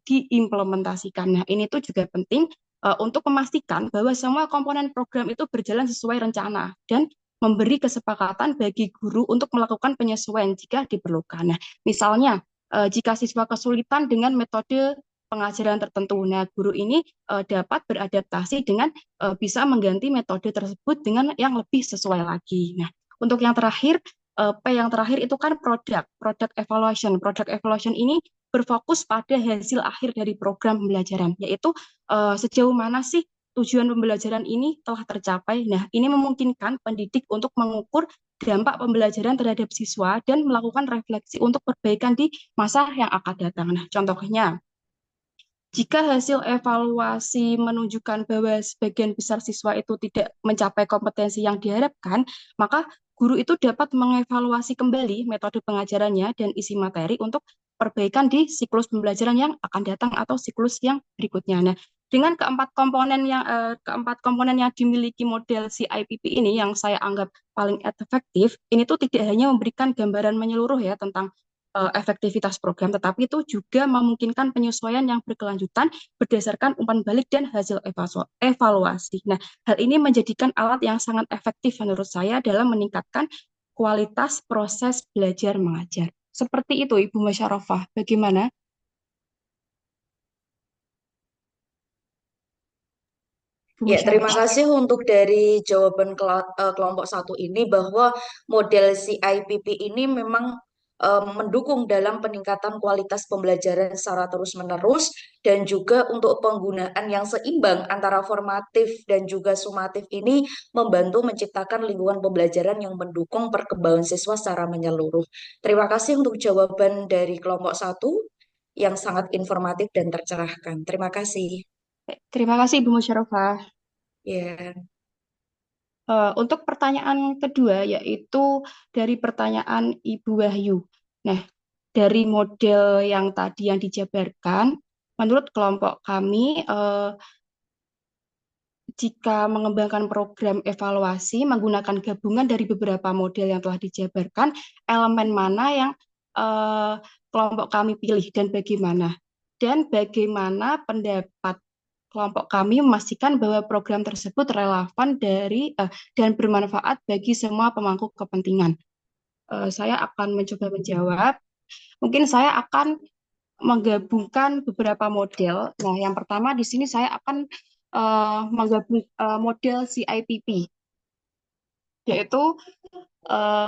diimplementasikan. Nah, ini tuh juga penting untuk memastikan bahwa semua komponen program itu berjalan sesuai rencana dan memberi kesepakatan bagi guru untuk melakukan penyesuaian jika diperlukan. Nah, misalnya jika siswa kesulitan dengan metode pengajaran tertentu, nah guru ini dapat beradaptasi dengan bisa mengganti metode tersebut dengan yang lebih sesuai lagi. Nah, untuk yang terakhir, P yang terakhir itu kan product evaluation. Product evaluation ini berfokus pada hasil akhir dari program pembelajaran, yaitu sejauh mana sih tujuan pembelajaran ini telah tercapai. Nah, ini memungkinkan pendidik untuk mengukur dampak pembelajaran terhadap siswa dan melakukan refleksi untuk perbaikan di masa yang akan datang. Nah, contohnya, jika hasil evaluasi menunjukkan bahwa sebagian besar siswa itu tidak mencapai kompetensi yang diharapkan, maka guru itu dapat mengevaluasi kembali metode pengajarannya dan isi materi untuk perbaikan di siklus pembelajaran yang akan datang atau siklus yang berikutnya. Nah, dengan keempat komponen yang dimiliki model CIPP ini yang saya anggap paling efektif, ini tuh tidak hanya memberikan gambaran menyeluruh ya tentang efektivitas program, tetapi itu juga memungkinkan penyesuaian yang berkelanjutan berdasarkan umpan balik dan hasil evaluasi. Nah, hal ini menjadikan alat yang sangat efektif menurut saya dalam meningkatkan kualitas proses belajar mengajar. Seperti itu, Ibu Masyarofah. Bagaimana?
Ya, terima kasih untuk dari jawaban kelompok satu ini bahwa model CIPP ini memang mendukung dalam peningkatan kualitas pembelajaran secara terus-menerus dan juga untuk penggunaan yang seimbang antara formatif dan juga sumatif ini membantu menciptakan lingkungan pembelajaran yang mendukung perkembangan siswa secara menyeluruh. Terima kasih untuk jawaban dari kelompok satu yang sangat informatif dan tercerahkan. Terima kasih.
Terima kasih, Ibu Masyarofah.
Ya.
Untuk pertanyaan kedua, yaitu dari pertanyaan Ibu Wahyu. Nah, dari model yang tadi yang dijabarkan, menurut kelompok kami, jika mengembangkan program evaluasi menggunakan gabungan dari beberapa model yang telah dijabarkan, elemen mana yang kelompok kami pilih dan bagaimana? Dan bagaimana pendapat kelompok kami memastikan bahwa program tersebut relevan dan bermanfaat bagi semua pemangku kepentingan. Saya akan mencoba menjawab. Mungkin saya akan menggabungkan beberapa model. Nah, yang pertama di sini saya akan menggabung model CIPP, yaitu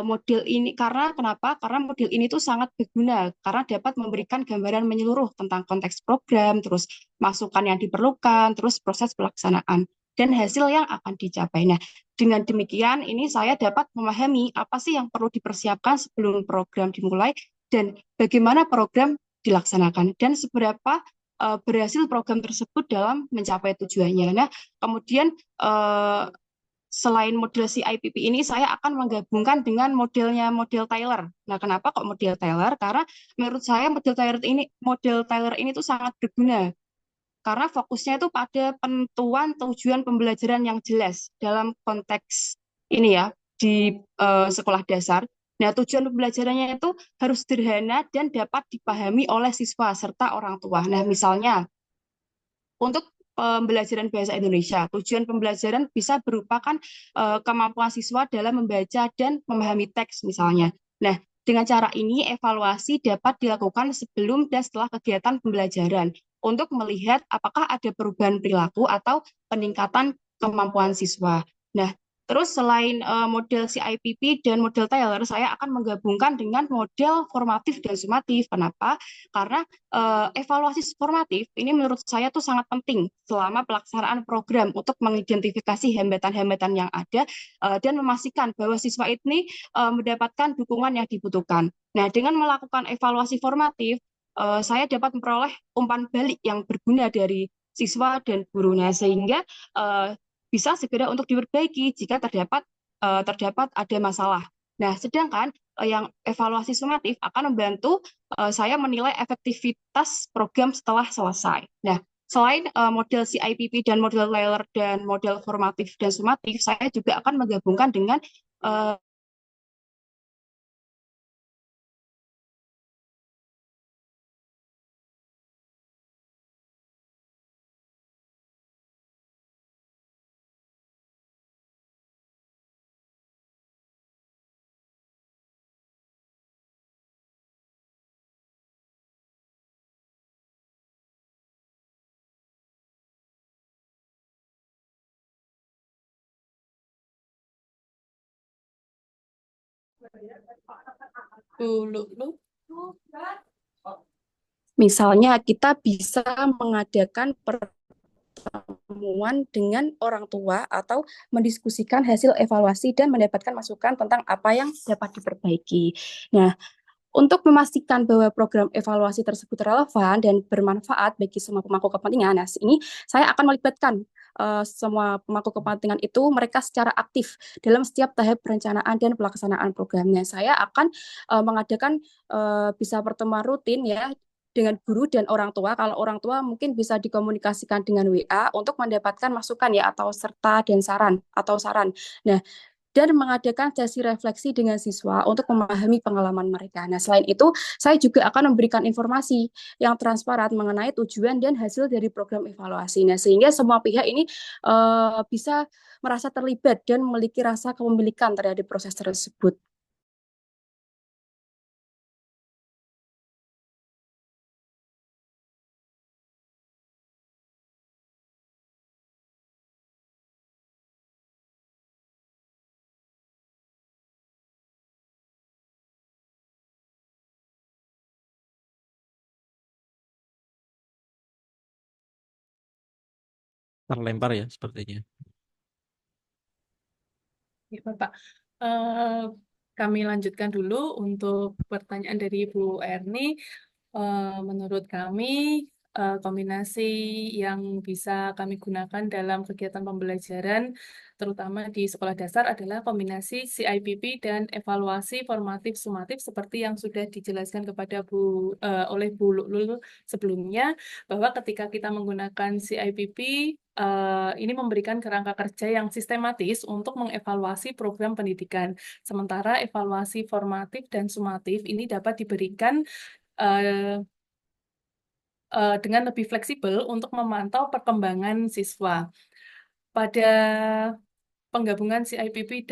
model ini kenapa? Karena model ini tuh sangat berguna karena dapat memberikan gambaran menyeluruh tentang konteks program, terus masukan yang diperlukan, terus proses pelaksanaan dan hasil yang akan dicapai. Nah, dengan demikian ini saya dapat memahami apa sih yang perlu dipersiapkan sebelum program dimulai dan bagaimana program dilaksanakan dan seberapa berhasil program tersebut dalam mencapai tujuannya. Nah, kemudian selain model CIPP ini, saya akan menggabungkan dengan model Taylor. Nah, kenapa kok model Taylor? Karena menurut saya model Taylor ini tuh sangat berguna. Karena fokusnya itu pada penentuan tujuan pembelajaran yang jelas dalam konteks ini ya, di sekolah dasar. Nah, tujuan pembelajarannya itu harus sederhana dan dapat dipahami oleh siswa serta orang tua. Nah, misalnya, untuk pembelajaran bahasa Indonesia. Tujuan pembelajaran bisa berupa kemampuan siswa dalam membaca dan memahami teks misalnya. Nah, Dengan cara ini, evaluasi dapat dilakukan sebelum dan setelah kegiatan pembelajaran untuk melihat apakah ada perubahan perilaku atau peningkatan kemampuan siswa. Nah, terus selain model CIPP dan model Taylor, saya akan menggabungkan dengan model formatif dan sumatif. Kenapa? Karena evaluasi formatif ini menurut saya tuh sangat penting selama pelaksanaan program untuk mengidentifikasi hambatan-hambatan yang ada dan memastikan bahwa siswa ini mendapatkan dukungan yang dibutuhkan. Nah, dengan melakukan evaluasi formatif, saya dapat memperoleh umpan balik yang berguna dari siswa dan gurunya sehingga bisa segera untuk diperbaiki jika terdapat ada masalah. Nah, sedangkan yang evaluasi sumatif akan membantu saya menilai efektivitas program setelah selesai. Nah, selain model CIPP dan model Taylor dan model formatif dan sumatif, saya juga akan menggabungkan dengan
Dulu.
misalnya kita bisa mengadakan pertemuan dengan orang tua atau mendiskusikan hasil evaluasi dan mendapatkan masukan tentang apa yang dapat diperbaiki. Nah, untuk memastikan bahwa program evaluasi tersebut relevan dan bermanfaat bagi semua pemangku kepentingan, nah ini saya akan melibatkan semua pemangku kepentingan itu mereka secara aktif dalam setiap tahap perencanaan dan pelaksanaan programnya. Saya akan mengadakan bisa pertemuan rutin ya dengan guru dan orang tua. Kalau orang tua mungkin bisa dikomunikasikan dengan WA untuk mendapatkan masukan ya atau serta dan saran. Nah, dan mengadakan sesi refleksi dengan siswa untuk memahami pengalaman mereka. Nah, selain itu, saya juga akan memberikan informasi yang transparan mengenai tujuan dan hasil dari program evaluasi. Nah, sehingga semua pihak ini bisa merasa terlibat dan memiliki rasa kepemilikan terhadap proses tersebut.
Terlempar ya sepertinya.
Ya, Bapak. Eh, Kami lanjutkan dulu untuk pertanyaan dari Ibu Erni. Menurut kami, kombinasi yang bisa kami gunakan dalam kegiatan pembelajaran, terutama di sekolah dasar, adalah kombinasi CIPP dan evaluasi formatif sumatif seperti yang sudah dijelaskan kepada oleh Bu Lulul sebelumnya, bahwa ketika kita menggunakan CIPP, ini memberikan kerangka kerja yang sistematis untuk mengevaluasi program pendidikan. Sementara evaluasi formatif dan sumatif ini dapat diberikan dengan lebih fleksibel untuk memantau perkembangan siswa. Pada penggabungan CIPP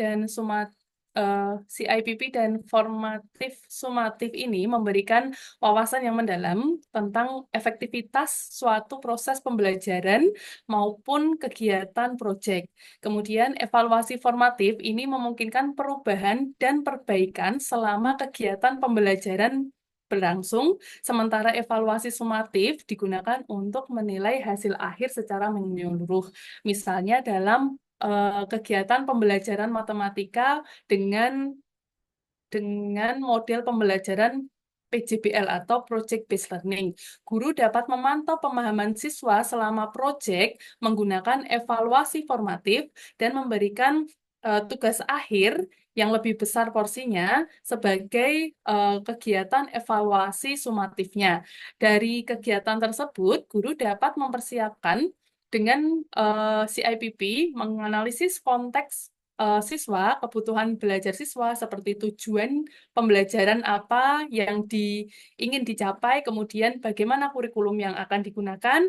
dan formatif sumatif ini memberikan wawasan yang mendalam tentang efektivitas suatu proses pembelajaran maupun kegiatan proyek. Kemudian evaluasi formatif ini memungkinkan perubahan dan perbaikan selama kegiatan pembelajaran berlangsung, sementara evaluasi sumatif digunakan untuk menilai hasil akhir secara menyeluruh. Misalnya dalam kegiatan pembelajaran matematika dengan model pembelajaran PJBL atau Project Based Learning. Guru dapat memantau pemahaman siswa selama proyek menggunakan evaluasi formatif dan memberikan tugas akhir yang lebih besar porsinya sebagai kegiatan evaluasi sumatifnya. Dari kegiatan tersebut, guru dapat mempersiapkan dengan CIPP menganalisis konteks siswa, kebutuhan belajar siswa seperti tujuan pembelajaran apa yang ingin dicapai, kemudian bagaimana kurikulum yang akan digunakan,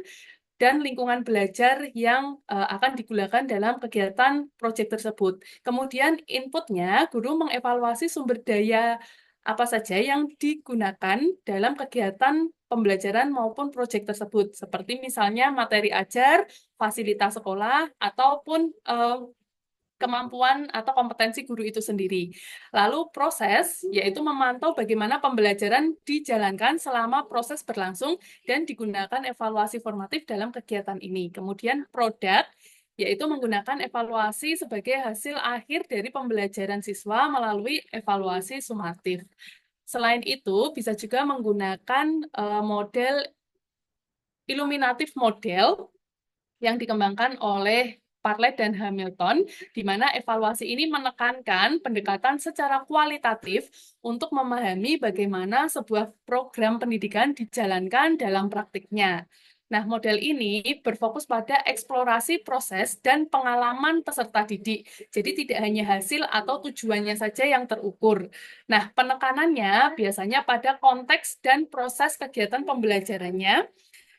dan lingkungan belajar yang akan digunakan dalam kegiatan proyek tersebut. Kemudian inputnya, guru mengevaluasi sumber daya apa saja yang digunakan dalam kegiatan pembelajaran maupun proyek tersebut, seperti misalnya materi ajar, fasilitas sekolah, ataupun kemampuan atau kompetensi guru itu sendiri. Lalu proses, yaitu memantau bagaimana pembelajaran dijalankan selama proses berlangsung dan digunakan evaluasi formatif dalam kegiatan ini. Kemudian produk, yaitu menggunakan evaluasi sebagai hasil akhir dari pembelajaran siswa melalui evaluasi sumatif. Selain itu, bisa juga menggunakan model iluminatif model yang dikembangkan oleh Parlet dan Hamilton, di mana evaluasi ini menekankan pendekatan secara kualitatif untuk memahami bagaimana sebuah program pendidikan dijalankan dalam praktiknya. Nah, model ini berfokus pada eksplorasi proses dan pengalaman peserta didik. Jadi tidak hanya hasil atau tujuannya saja yang terukur. Nah, penekanannya biasanya pada konteks dan proses kegiatan pembelajarannya,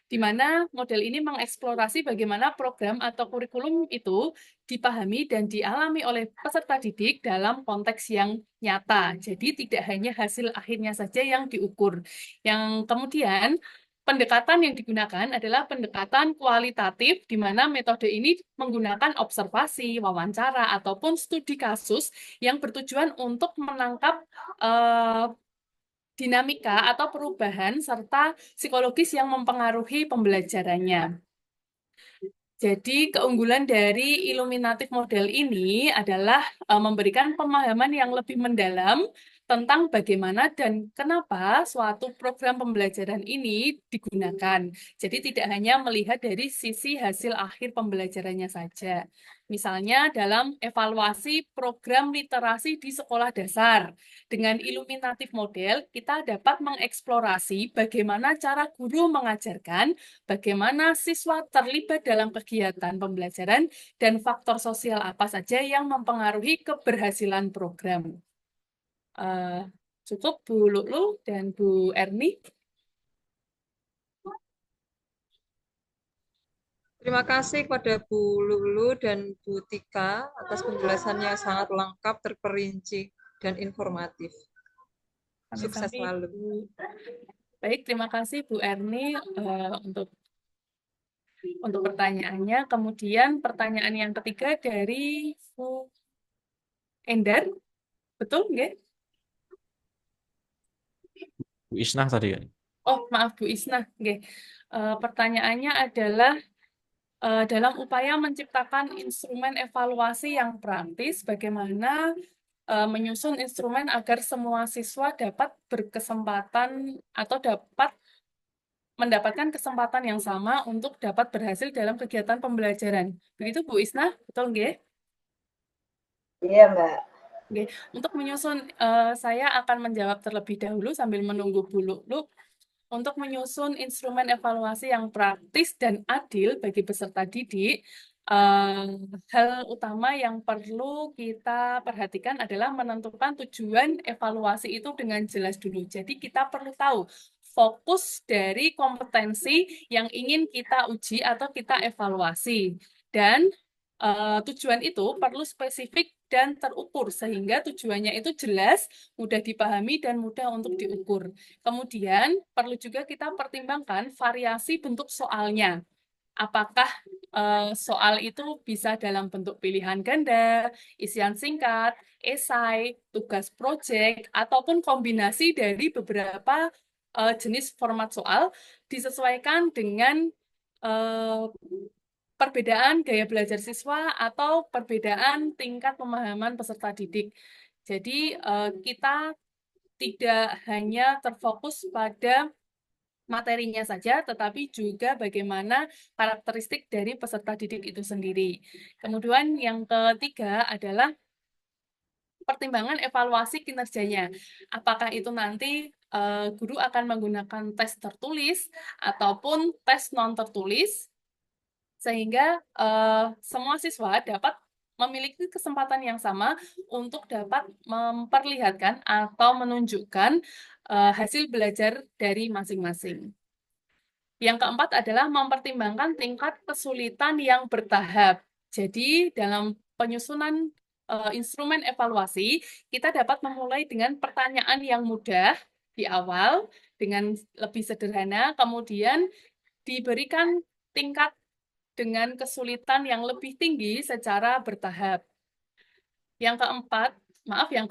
di mana model ini mengeksplorasi bagaimana program atau kurikulum itu dipahami dan dialami oleh peserta didik dalam konteks yang nyata. Jadi tidak hanya hasil akhirnya saja yang diukur. Yang kemudian pendekatan yang digunakan adalah pendekatan kualitatif, di mana metode ini menggunakan observasi, wawancara, ataupun studi kasus yang bertujuan untuk menangkap dinamika atau perubahan serta psikologis yang mempengaruhi pembelajarannya. Jadi keunggulan dari iluminatif model ini adalah memberikan pemahaman yang lebih mendalam tentang bagaimana dan kenapa suatu program pembelajaran ini digunakan. Jadi tidak hanya melihat dari sisi hasil akhir pembelajarannya saja. Misalnya dalam evaluasi program literasi di sekolah dasar. Dengan iluminatif model, kita dapat mengeksplorasi bagaimana cara guru mengajarkan, bagaimana siswa terlibat dalam kegiatan pembelajaran, dan faktor sosial apa saja yang mempengaruhi keberhasilan program. Cukup Bu Lulu dan Bu Erni.
Terima kasih kepada Bu Lulu dan Bu Tika atas penjelasannya sangat lengkap, terperinci, dan informatif. Sukses selalu.
Baik, terima kasih Bu Erni untuk pertanyaannya. Kemudian pertanyaan yang ketiga dari Bu Endar. Betul nggak?
Bu Isnah tadi kan.
Oh, maaf Bu Isnah. Nggih. Pertanyaannya adalah dalam upaya menciptakan instrumen evaluasi yang praktis, bagaimana menyusun instrumen agar semua siswa dapat berkesempatan atau dapat mendapatkan kesempatan yang sama untuk dapat berhasil dalam kegiatan pembelajaran. Begitu Bu Isnah, betul nggih?
Iya, Mbak.
Oke. Untuk menyusun, saya akan menjawab terlebih dahulu sambil menunggu Bu Lulu. Untuk menyusun instrumen evaluasi yang praktis dan adil bagi peserta didik, hal utama yang perlu kita perhatikan adalah menentukan tujuan evaluasi itu dengan jelas dulu. Jadi kita perlu tahu fokus dari kompetensi yang ingin kita uji atau kita evaluasi. Dan tujuan itu perlu spesifik dan terukur, sehingga tujuannya itu jelas, mudah dipahami, dan mudah untuk diukur. Kemudian, perlu juga kita pertimbangkan variasi bentuk soalnya. Apakah soal itu bisa dalam bentuk pilihan ganda, isian singkat, esai, tugas proyek, ataupun kombinasi dari beberapa jenis format soal disesuaikan dengan perbedaan gaya belajar siswa atau perbedaan tingkat pemahaman peserta didik. Jadi kita tidak hanya terfokus pada materinya saja, tetapi juga bagaimana karakteristik dari peserta didik itu sendiri. Kemudian yang ketiga adalah pertimbangan evaluasi kinerjanya. Apakah itu nanti guru akan menggunakan tes tertulis ataupun tes non tertulis, sehingga semua siswa dapat memiliki kesempatan yang sama untuk dapat memperlihatkan atau menunjukkan hasil belajar dari masing-masing. Yang keempat adalah mempertimbangkan tingkat kesulitan yang bertahap. Jadi dalam penyusunan instrumen evaluasi, kita dapat memulai dengan pertanyaan yang mudah di awal dengan lebih sederhana, kemudian diberikan tingkat dengan kesulitan yang lebih tinggi secara bertahap. Yang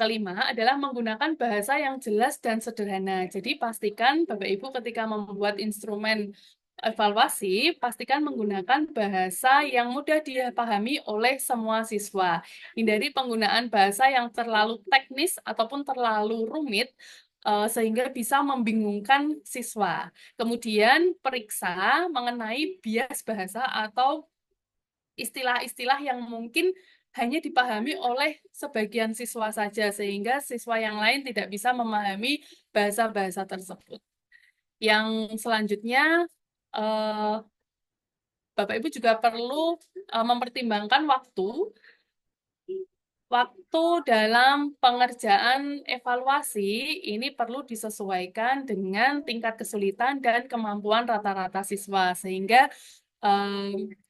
kelima adalah menggunakan bahasa yang jelas dan sederhana. Jadi pastikan Bapak Ibu ketika membuat instrumen evaluasi, pastikan menggunakan bahasa yang mudah dipahami oleh semua siswa. Hindari penggunaan bahasa yang terlalu teknis ataupun terlalu rumit, sehingga bisa membingungkan siswa. Kemudian periksa mengenai bias bahasa atau istilah-istilah yang mungkin hanya dipahami oleh sebagian siswa saja, sehingga siswa yang lain tidak bisa memahami bahasa-bahasa tersebut. Yang selanjutnya, Bapak Ibu juga perlu mempertimbangkan waktu dalam pengerjaan evaluasi ini perlu disesuaikan dengan tingkat kesulitan dan kemampuan rata-rata siswa, sehingga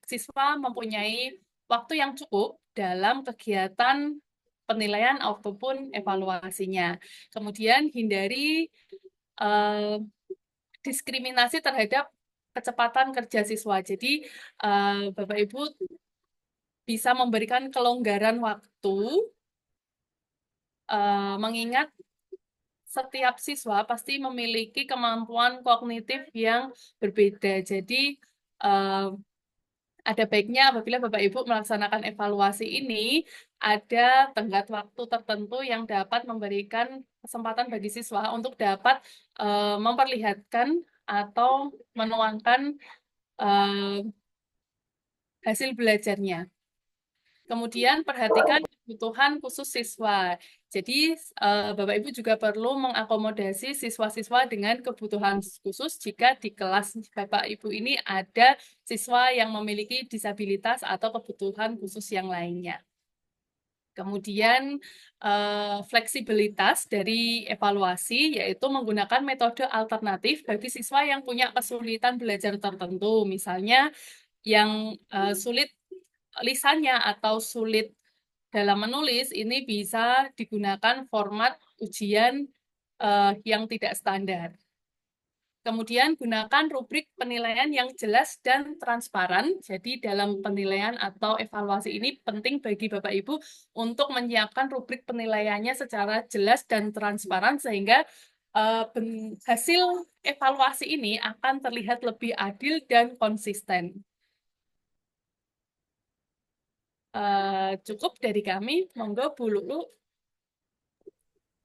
siswa mempunyai waktu yang cukup dalam kegiatan penilaian ataupun evaluasinya. Kemudian hindari diskriminasi terhadap kecepatan kerja siswa. Jadi Bapak Ibu bisa memberikan kelonggaran waktu, mengingat setiap siswa pasti memiliki kemampuan kognitif yang berbeda. Jadi ada baiknya apabila Bapak Ibu melaksanakan evaluasi ini, ada tenggat waktu tertentu yang dapat memberikan kesempatan bagi siswa untuk dapat memperlihatkan atau menuangkan hasil belajarnya. Kemudian perhatikan kebutuhan khusus siswa. Jadi Bapak Ibu juga perlu mengakomodasi siswa-siswa dengan kebutuhan khusus jika di kelas Bapak Ibu ini ada siswa yang memiliki disabilitas atau kebutuhan khusus yang lainnya. Kemudian fleksibilitas dari evaluasi yaitu menggunakan metode alternatif bagi siswa yang punya kesulitan belajar tertentu. Misalnya yang sulit lisannya atau sulit dalam menulis, ini bisa digunakan format ujian yang tidak standar. Kemudian gunakan rubrik penilaian yang jelas dan transparan. Jadi dalam penilaian atau evaluasi ini penting bagi Bapak Ibu untuk menyiapkan rubrik penilaiannya secara jelas dan transparan sehingga hasil evaluasi ini akan terlihat lebih adil dan konsisten. Cukup dari kami, monggo Bu Lulu.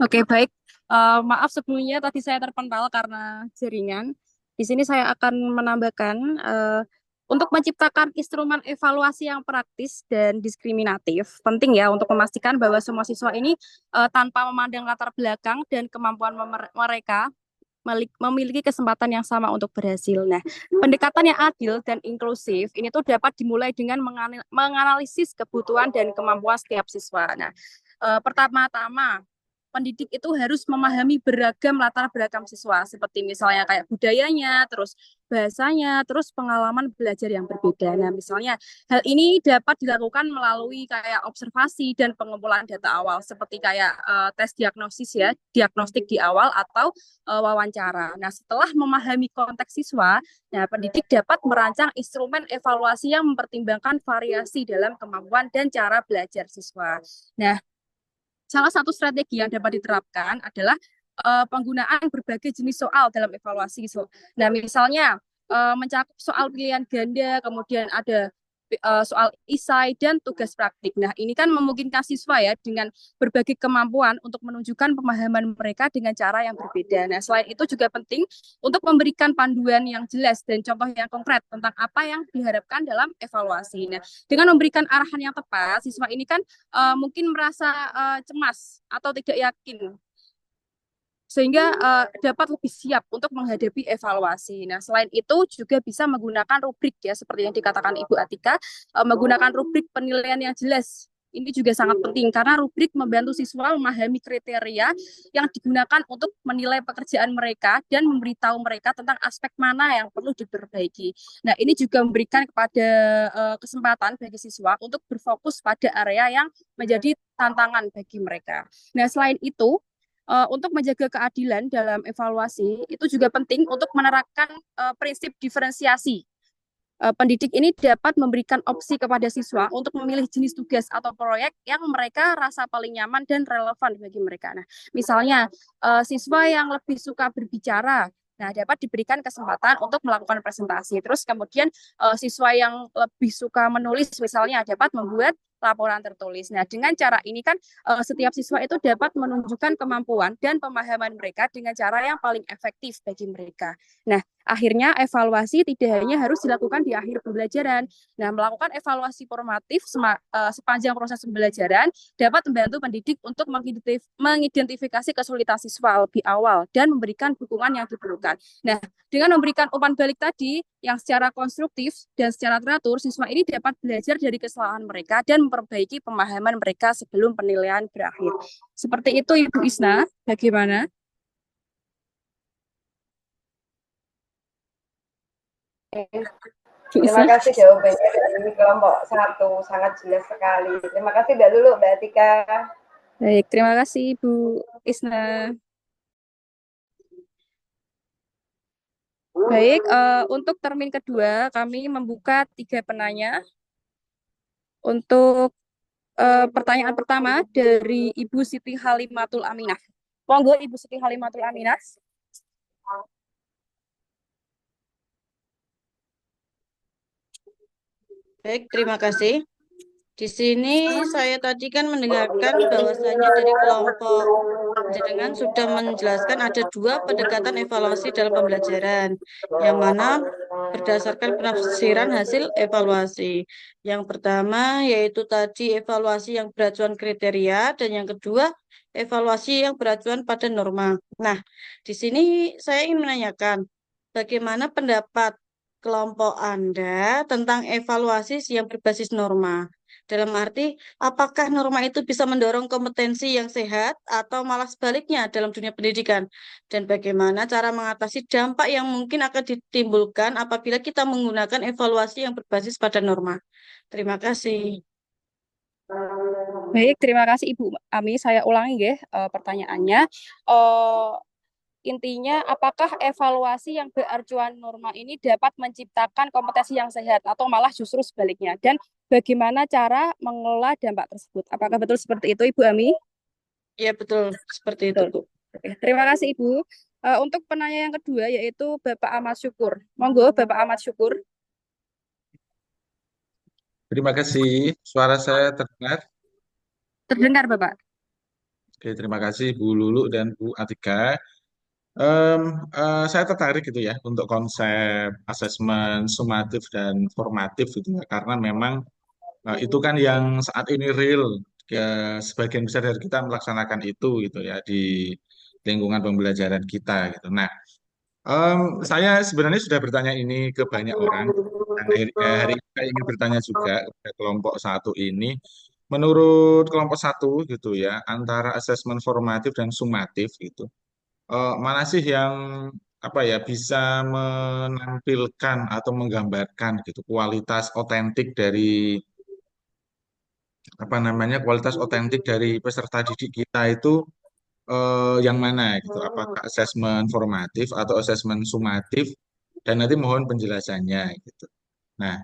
Oke, baik. Maaf sebelumnya tadi saya terpental karena jaringan. Di sini saya akan menambahkan untuk menciptakan instrumen evaluasi yang praktis dan diskriminatif, penting ya untuk memastikan bahwa semua siswa ini tanpa memandang latar belakang dan kemampuan mereka memiliki kesempatan yang sama untuk berhasil. Nah, pendekatan yang adil dan inklusif ini tuh dapat dimulai dengan menganalisis kebutuhan dan kemampuan setiap siswa. Nah, pertama-tama pendidik itu harus memahami beragam latar belakang siswa, seperti misalnya kayak budayanya, terus bahasanya, terus pengalaman belajar yang berbeda. Nah, misalnya hal ini dapat dilakukan melalui kayak observasi dan pengumpulan data awal, seperti kayak tes diagnosis ya, diagnostik di awal atau wawancara. Nah, setelah memahami konteks siswa, nah pendidik dapat merancang instrumen evaluasi yang mempertimbangkan variasi dalam kemampuan dan cara belajar siswa. Nah, salah satu strategi yang dapat diterapkan adalah penggunaan berbagai jenis soal dalam evaluasi. Nah, misalnya mencakup soal pilihan ganda, kemudian ada soal esai dan tugas praktik. Nah, ini kan memungkinkan siswa ya dengan berbagai kemampuan untuk menunjukkan pemahaman mereka dengan cara yang berbeda. Nah, selain itu juga penting untuk memberikan panduan yang jelas dan contoh yang konkret tentang apa yang diharapkan dalam evaluasi. Nah, dengan memberikan arahan yang tepat, siswa ini kan mungkin merasa cemas atau tidak yakin sehingga dapat lebih siap untuk menghadapi evaluasi. Nah, selain itu juga bisa menggunakan rubrik ya, seperti yang dikatakan Ibu Atika, menggunakan rubrik penilaian yang jelas. ini juga sangat penting karena rubrik membantu siswa memahami kriteria yang digunakan untuk menilai pekerjaan mereka dan memberitahu mereka tentang aspek mana yang perlu diperbaiki. Nah, ini juga memberikan kepada kesempatan bagi siswa untuk berfokus pada area yang menjadi tantangan bagi mereka. Nah, selain itu, untuk menjaga keadilan dalam evaluasi, itu juga penting untuk menerapkan prinsip diferensiasi. Pendidik ini dapat memberikan opsi kepada siswa untuk memilih jenis tugas atau proyek yang mereka rasa paling nyaman dan relevan bagi mereka. Nah, misalnya siswa yang lebih suka berbicara, nah dapat diberikan kesempatan untuk melakukan presentasi. Terus kemudian siswa yang lebih suka menulis, misalnya dapat membuat laporan tertulis. Nah, dengan cara ini kan setiap siswa itu dapat menunjukkan kemampuan dan pemahaman mereka dengan cara yang paling efektif bagi mereka. Nah, akhirnya evaluasi tidak hanya harus dilakukan di akhir pembelajaran. Nah, melakukan evaluasi formatif sepanjang proses pembelajaran dapat membantu pendidik untuk mengidentifikasi kesulitan siswa lebih awal dan memberikan dukungan yang diperlukan. Nah, dengan memberikan umpan balik tadi yang secara konstruktif dan secara teratur, siswa ini dapat belajar dari kesalahan mereka dan memperbaiki pemahaman mereka sebelum penilaian berakhir. Seperti itu, Ibu Isna. Bagaimana?
Terima kasih jawabannya dari kelompok 1, sangat jelas sekali. Terima kasih Mbak Lulu, Mbak Atika.
Baik, terima kasih Ibu Isna. Baik, untuk termin kedua kami membuka 3 penanya. Untuk pertanyaan pertama dari Ibu Siti Halimatul Aminah. Monggo Ibu Siti Halimatul Aminah.
Baik, terima kasih. Di sini saya tadi kan mendengarkan bahwasanya dari kelompok jenengan sudah menjelaskan ada 2 pendekatan evaluasi dalam pembelajaran, yang mana berdasarkan penafsiran hasil evaluasi. Yang pertama yaitu tadi evaluasi yang beracuan kriteria, dan yang kedua evaluasi yang beracuan pada norma. Nah, di sini saya ingin menanyakan bagaimana pendapat kelompok Anda tentang evaluasi yang berbasis norma. Dalam arti, apakah norma itu bisa mendorong kompetensi yang sehat atau malah sebaliknya dalam dunia pendidikan? Dan bagaimana cara mengatasi dampak yang mungkin akan ditimbulkan apabila kita menggunakan evaluasi yang berbasis pada norma? Terima kasih.
Baik, terima kasih Ibu Ami. Saya ulangi ya pertanyaannya. Intinya, apakah evaluasi yang beracuan norma ini dapat menciptakan kompetensi yang sehat atau malah justru sebaliknya? Dan bagaimana cara mengelola dampak tersebut? Apakah betul seperti itu, Ibu Ami?
Ya, betul. Seperti itu, Bu.
Oke, terima kasih, Ibu. Untuk penanya yang kedua, yaitu Bapak Ahmad Syukur. Monggo, Bapak Ahmad Syukur.
Terima kasih. Suara saya terdengar?
Terdengar, Bapak.
Oke, terima kasih Bu Lulu dan Bu Atika. Saya tertarik gitu ya untuk konsep asesmen sumatif dan formatif gitu ya, karena memang itu kan yang saat ini real, sebagian besar dari kita melaksanakan itu gitu ya di lingkungan pembelajaran kita gitu. Nah, saya sebenarnya sudah bertanya ini ke banyak orang, dan hari ini saya ingin bertanya juga ke kelompok 1 ini. Menurut kelompok 1 gitu ya, antara asesmen formatif dan sumatif gitu, mana sih yang apa ya bisa menampilkan atau menggambarkan gitu kualitas otentik dari apa namanya kualitas otentik dari peserta didik kita itu yang mana gitu? Apakah asesmen formatif atau asesmen sumatif? Dan nanti mohon penjelasannya gitu. Nah,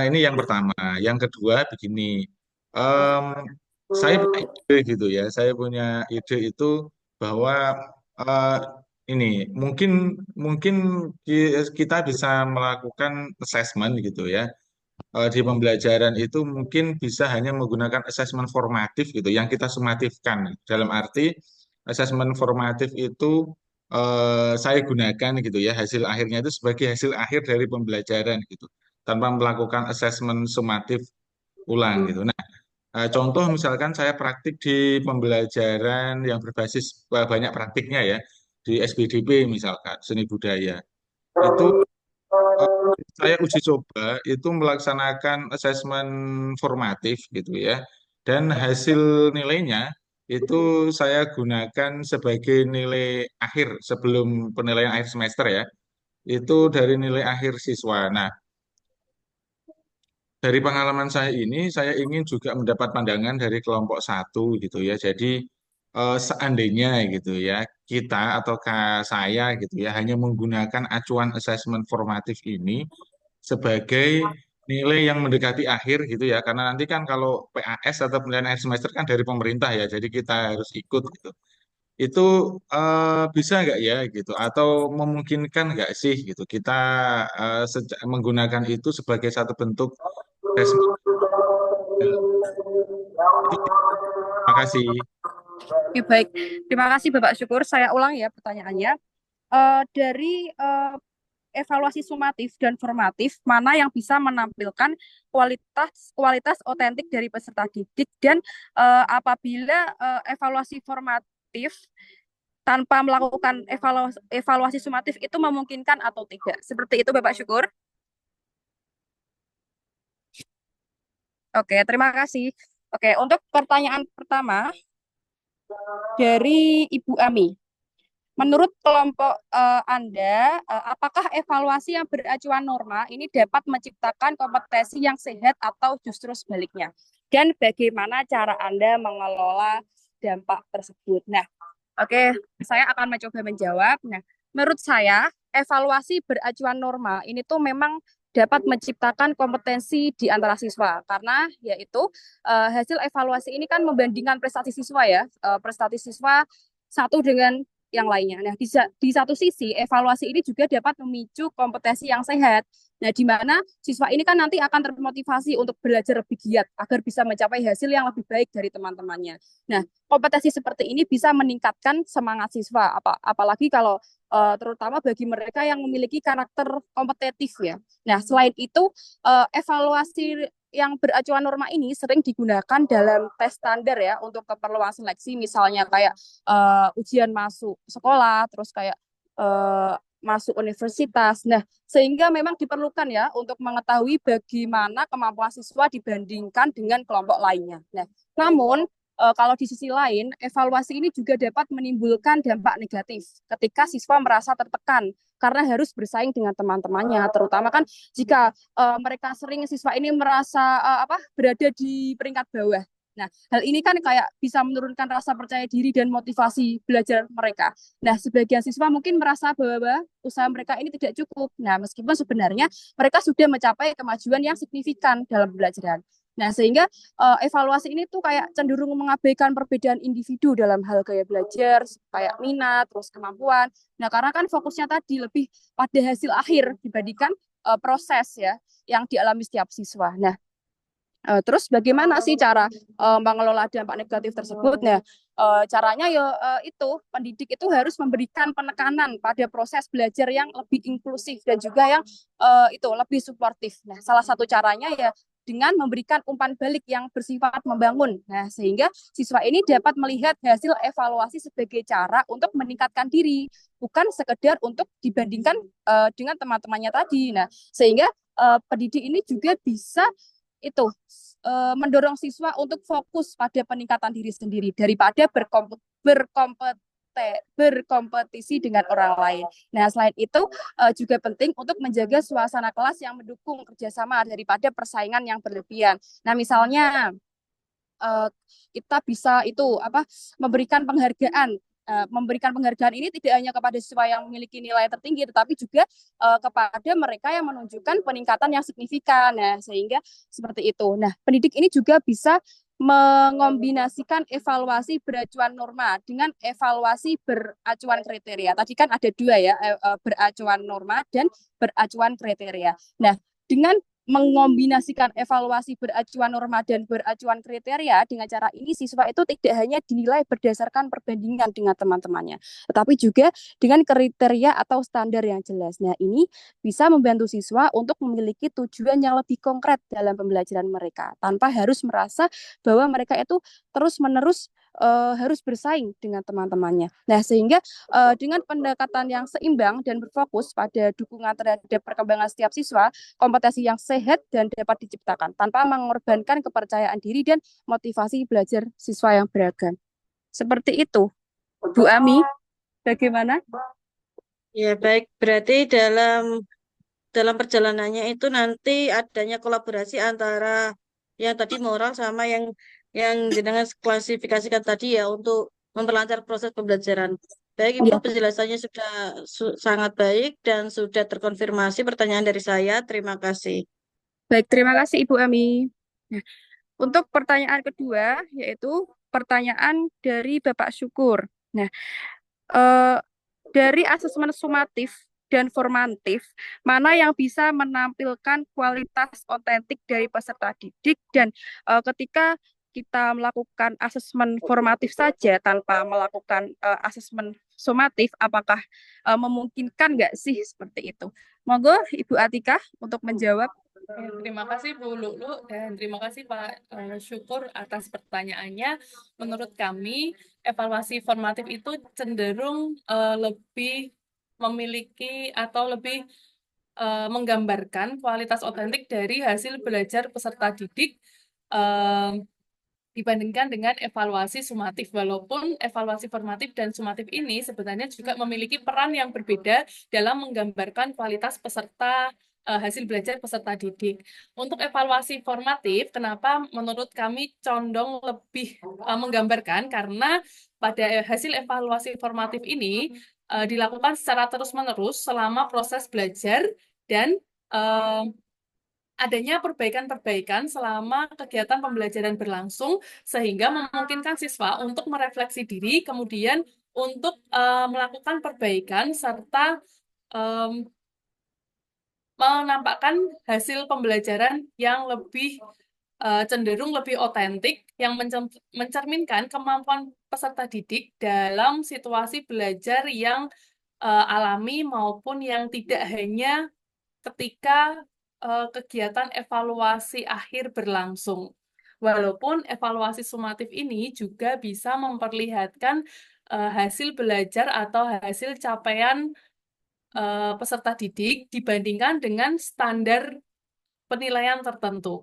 ini yang pertama. Yang kedua begini, em, saya punya ide gitu ya. Saya punya ide itu bahwa eh, ini mungkin mungkin kita bisa melakukan assessment gitu ya di pembelajaran itu mungkin bisa hanya menggunakan asesmen formatif gitu yang kita sumatifkan dalam arti asesmen formatif itu saya gunakan gitu ya hasil akhirnya itu sebagai hasil akhir dari pembelajaran gitu tanpa melakukan asesmen sumatif ulang gitu. Nah, contoh misalkan saya praktik di pembelajaran yang berbasis banyak praktiknya ya di SBDP misalkan seni budaya itu saya uji coba itu melaksanakan asesmen formatif gitu ya Dan hasil nilainya itu saya gunakan sebagai nilai akhir sebelum penilaian akhir semester ya. Itu dari nilai akhir siswa. Nah, dari pengalaman saya ini, saya ingin juga mendapat pandangan dari kelompok satu gitu ya. Jadi seandainya gitu ya, kita atau saya gitu ya, hanya menggunakan acuan asesmen formatif ini sebagai nilai yang mendekati akhir gitu ya. Karena nanti kan kalau PAS atau penilaian akhir semester kan dari pemerintah ya, jadi kita harus ikut gitu. Itu bisa nggak ya gitu? Atau memungkinkan nggak sih gitu kita menggunakan itu sebagai satu bentuk assessment? Itu, terima kasih.
Oke, baik. Terima kasih Bapak Syukur. Saya ulang ya pertanyaannya. Dari evaluasi sumatif dan formatif, mana yang bisa menampilkan kualitas kualitas otentik dari peserta didik dan apabila evaluasi formatif tanpa melakukan evaluasi sumatif itu memungkinkan atau tidak? Seperti itu Bapak Syukur. Oke, terima kasih. Oke, untuk pertanyaan pertama dari Ibu Ami. Menurut kelompok Anda, apakah evaluasi yang beracuan norma ini dapat menciptakan kompetensi yang sehat atau justru sebaliknya? Dan bagaimana cara Anda mengelola dampak tersebut? Nah, oke, saya akan mencoba menjawab. Nah, menurut saya, evaluasi beracuan norma ini tuh memang dapat menciptakan kompetensi di antara siswa karena yaitu hasil evaluasi ini kan membandingkan prestasi siswa ya, prestasi siswa satu dengan yang lainnya. Nah, di satu sisi evaluasi ini juga dapat memicu kompetensi yang sehat. Nah, di mana siswa ini kan nanti akan termotivasi untuk belajar lebih giat agar bisa mencapai hasil yang lebih baik dari teman-temannya. Nah, kompetensi seperti ini bisa meningkatkan semangat siswa, apalagi kalau terutama bagi mereka yang memiliki karakter kompetitif ya. Nah, selain itu evaluasi yang beracuan norma ini sering digunakan dalam tes standar ya untuk keperluan seleksi, misalnya kayak ujian masuk sekolah, terus kayak masuk universitas. Nah, sehingga memang diperlukan ya untuk mengetahui bagaimana kemampuan siswa dibandingkan dengan kelompok lainnya. Nah, namun kalau di sisi lain, evaluasi ini juga dapat menimbulkan dampak negatif ketika siswa merasa tertekan karena harus bersaing dengan teman-temannya, terutama kan jika mereka sering siswa ini merasa berada di peringkat bawah. Nah, hal ini kan kayak bisa menurunkan rasa percaya diri dan motivasi belajar mereka. Nah, sebagian siswa mungkin merasa bahwa usaha mereka ini tidak cukup. Nah, meskipun sebenarnya mereka sudah mencapai kemajuan yang signifikan dalam pembelajaran. Nah, sehingga evaluasi ini tuh kayak cenderung mengabaikan perbedaan individu dalam hal gaya belajar, kayak minat, terus kemampuan. Nah, karena kan fokusnya tadi lebih pada hasil akhir dibandingkan proses ya yang dialami setiap siswa. Nah, terus bagaimana sih cara mengelola dampak negatif tersebut? Nah, caranya itu pendidik itu harus memberikan penekanan pada proses belajar yang lebih inklusif dan juga yang itu lebih suportif. Nah, salah satu caranya ya dengan memberikan umpan balik yang bersifat membangun. Nah, sehingga siswa ini dapat melihat hasil evaluasi sebagai cara untuk meningkatkan diri, bukan sekedar untuk dibandingkan dengan teman-temannya tadi. Nah, sehingga pendidik ini juga bisa itu mendorong siswa untuk fokus pada peningkatan diri sendiri daripada berkompetisi dengan orang lain. Nah, selain itu juga penting untuk menjaga suasana kelas yang mendukung kerjasama daripada persaingan yang berlebihan. Nah, misalnya kita bisa memberikan penghargaan. Memberikan penghargaan ini tidak hanya kepada siswa yang memiliki nilai tertinggi, tetapi juga kepada mereka yang menunjukkan peningkatan yang signifikan. Nah, sehingga seperti itu. Nah, pendidik ini juga bisa mengombinasikan evaluasi beracuan norma dengan evaluasi beracuan kriteria. Tadi kan ada dua ya, beracuan norma dan beracuan kriteria. Nah, dengan mengombinasikan evaluasi beracuan norma dan beracuan kriteria, dengan cara ini siswa itu tidak hanya dinilai berdasarkan perbandingan dengan teman-temannya, tetapi juga dengan kriteria atau standar yang jelas. Nah, ini bisa membantu siswa untuk memiliki tujuan yang lebih konkret dalam pembelajaran mereka, tanpa harus merasa bahwa mereka itu terus-menerus harus bersaing dengan teman-temannya. Nah, sehingga dengan pendekatan yang seimbang dan berfokus pada dukungan terhadap perkembangan setiap siswa, kompetensi yang sehat dan dapat diciptakan tanpa mengorbankan kepercayaan diri dan motivasi belajar siswa yang beragam. Seperti itu. Bu Ami, bagaimana?
Ya, baik. Berarti dalam perjalanannya itu nanti adanya kolaborasi antara yang tadi moral sama yang jenengan klasifikasikan tadi ya untuk memperlancar proses pembelajaran. Baik, Ibu,
Ya,
penjelasannya sudah sangat baik dan sudah terkonfirmasi pertanyaan dari saya. Terima kasih.
baik. Terima kasih Ibu Ami. Nah, untuk pertanyaan kedua, yaitu pertanyaan dari Bapak Syukur. Nah, dari asesmen sumatif dan formatif, mana yang bisa menampilkan kualitas otentik dari peserta didik dan ketika kita melakukan asesmen formatif saja tanpa melakukan asesmen sumatif, apakah memungkinkan nggak sih seperti itu? Monggo Ibu Atika untuk menjawab.
Terima kasih Bu Lulu dan terima kasih Pak Syukur atas pertanyaannya. Menurut kami, evaluasi formatif itu cenderung lebih memiliki atau lebih menggambarkan kualitas otentik dari hasil belajar peserta didik dibandingkan dengan evaluasi sumatif. Walaupun evaluasi formatif dan sumatif ini sebenarnya juga memiliki peran yang berbeda dalam menggambarkan kualitas peserta hasil belajar peserta didik. Untuk evaluasi formatif, kenapa menurut kami condong lebih menggambarkan? Karena pada hasil evaluasi formatif ini dilakukan secara terus-menerus selama proses belajar dan adanya perbaikan-perbaikan selama kegiatan pembelajaran berlangsung sehingga memungkinkan siswa untuk merefleksi diri, kemudian untuk melakukan perbaikan serta menampakkan hasil pembelajaran yang lebih cenderung lebih otentik yang mencerminkan kemampuan peserta didik dalam situasi belajar yang alami maupun yang tidak hanya ketika kegiatan evaluasi akhir berlangsung. Walaupun evaluasi sumatif ini juga bisa memperlihatkan hasil belajar atau hasil capaian peserta didik dibandingkan dengan standar penilaian tertentu.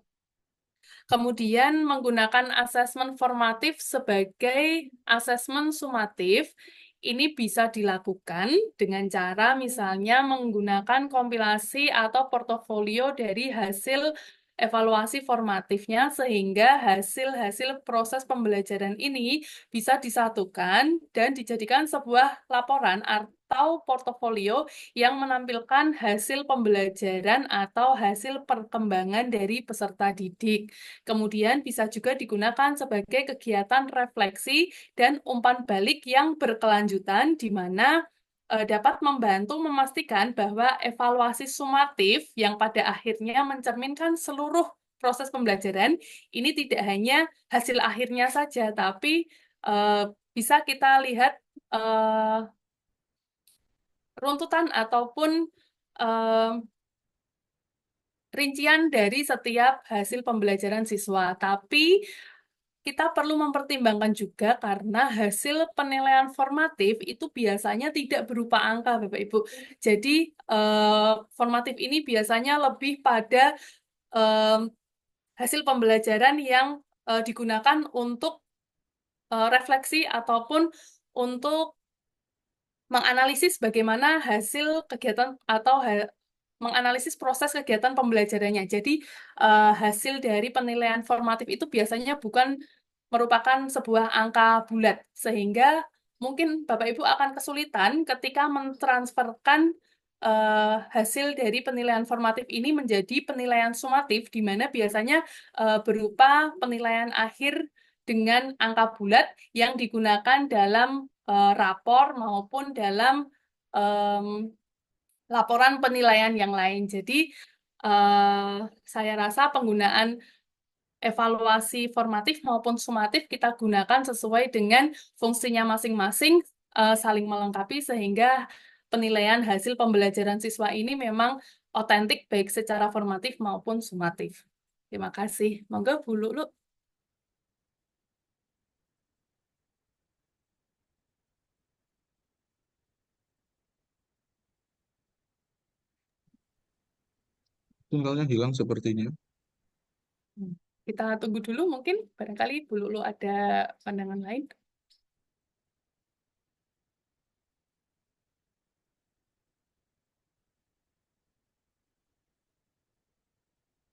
Kemudian menggunakan asesmen formatif sebagai asesmen sumatif, ini bisa dilakukan dengan cara misalnya menggunakan kompilasi atau portofolio dari hasil evaluasi formatifnya sehingga hasil-hasil proses pembelajaran ini bisa disatukan dan dijadikan sebuah laporan atau portofolio yang menampilkan hasil pembelajaran atau hasil perkembangan dari peserta didik. Kemudian bisa juga digunakan sebagai kegiatan refleksi dan umpan balik yang berkelanjutan di mana dapat membantu memastikan bahwa evaluasi sumatif yang pada akhirnya mencerminkan seluruh proses pembelajaran ini tidak hanya hasil akhirnya saja, tapi bisa kita lihat runtutan ataupun rincian dari setiap hasil pembelajaran siswa. Tapi kita perlu mempertimbangkan juga karena hasil penilaian formatif itu biasanya tidak berupa angka, Bapak Ibu. Jadi formatif ini biasanya lebih pada hasil pembelajaran yang digunakan untuk refleksi ataupun untuk menganalisis bagaimana hasil kegiatan atau menganalisis proses kegiatan pembelajarannya. Jadi hasil dari penilaian formatif itu biasanya bukan merupakan sebuah angka bulat, sehingga mungkin Bapak Ibu akan kesulitan ketika mentransferkan hasil dari penilaian formatif ini menjadi penilaian sumatif, di mana biasanya berupa penilaian akhir dengan angka bulat yang digunakan dalam rapor maupun dalam laporan penilaian yang lain. Jadi saya rasa penggunaan evaluasi formatif maupun sumatif kita gunakan sesuai dengan fungsinya masing-masing, saling melengkapi sehingga penilaian hasil pembelajaran siswa ini memang otentik baik secara formatif maupun sumatif. Terima kasih. Monggo Bu Lulu.
Sinyalnya hilang sepertinya.
Hmm. Kita tunggu dulu, mungkin barangkali Bu Lulu ada pandangan lain.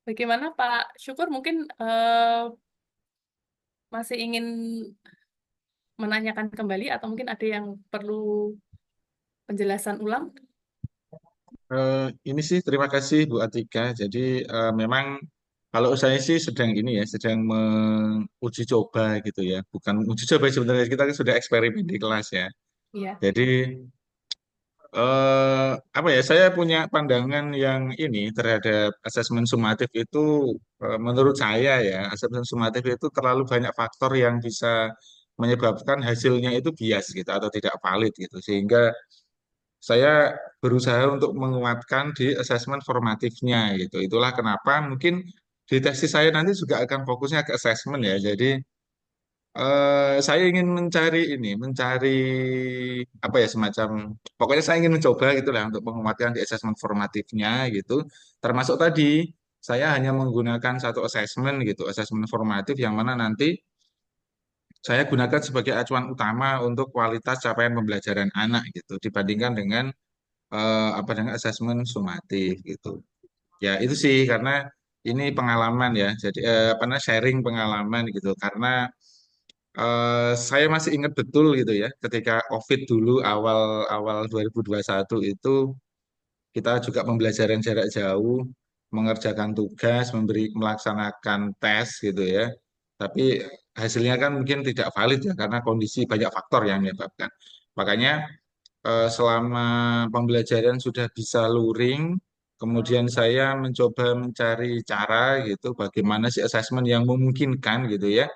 Bagaimana Pak Syukur, mungkin masih ingin menanyakan kembali atau mungkin ada yang perlu penjelasan ulang?
Ini sih terima kasih Bu Atika. Jadi memang kalau saya sih sedang ini ya, sedang menguji coba gitu ya. Bukan uji coba sebenarnya kita kan sudah eksperimen di kelas ya.
Iya.
Jadi apa ya? Saya punya pandangan yang ini terhadap asesmen sumatif itu menurut saya ya, asesmen sumatif itu terlalu banyak faktor yang bisa menyebabkan hasilnya itu bias gitu atau tidak valid gitu. Sehingga saya berusaha untuk menguatkan di asesmen formatifnya gitu. Itulah kenapa mungkin di tesis saya nanti juga akan fokusnya ke asesmen ya. Jadi saya ingin mencari ini, mencari apa ya semacam, pokoknya saya ingin mencoba gitu lah untuk menguatkan di asesmen formatifnya gitu. Termasuk tadi saya hanya menggunakan satu asesmen gitu, asesmen formatif yang mana nanti saya gunakan sebagai acuan utama untuk kualitas capaian pembelajaran anak gitu dibandingkan dengan apa dengan asesmen sumatif gitu. Ya itu sih karena ini pengalaman ya. Jadi apa namanya sharing pengalaman gitu. Karena saya masih ingat betul gitu ya ketika COVID dulu awal-awal 2021 itu kita juga pembelajaran jarak jauh, mengerjakan tugas, melaksanakan tes gitu ya. Tapi hasilnya kan mungkin tidak valid ya karena kondisi banyak faktor yang menyebabkan. Makanya selama pembelajaran sudah bisa luring, kemudian saya mencoba mencari cara gitu, bagaimana sih asesmen yang memungkinkan gitu ya,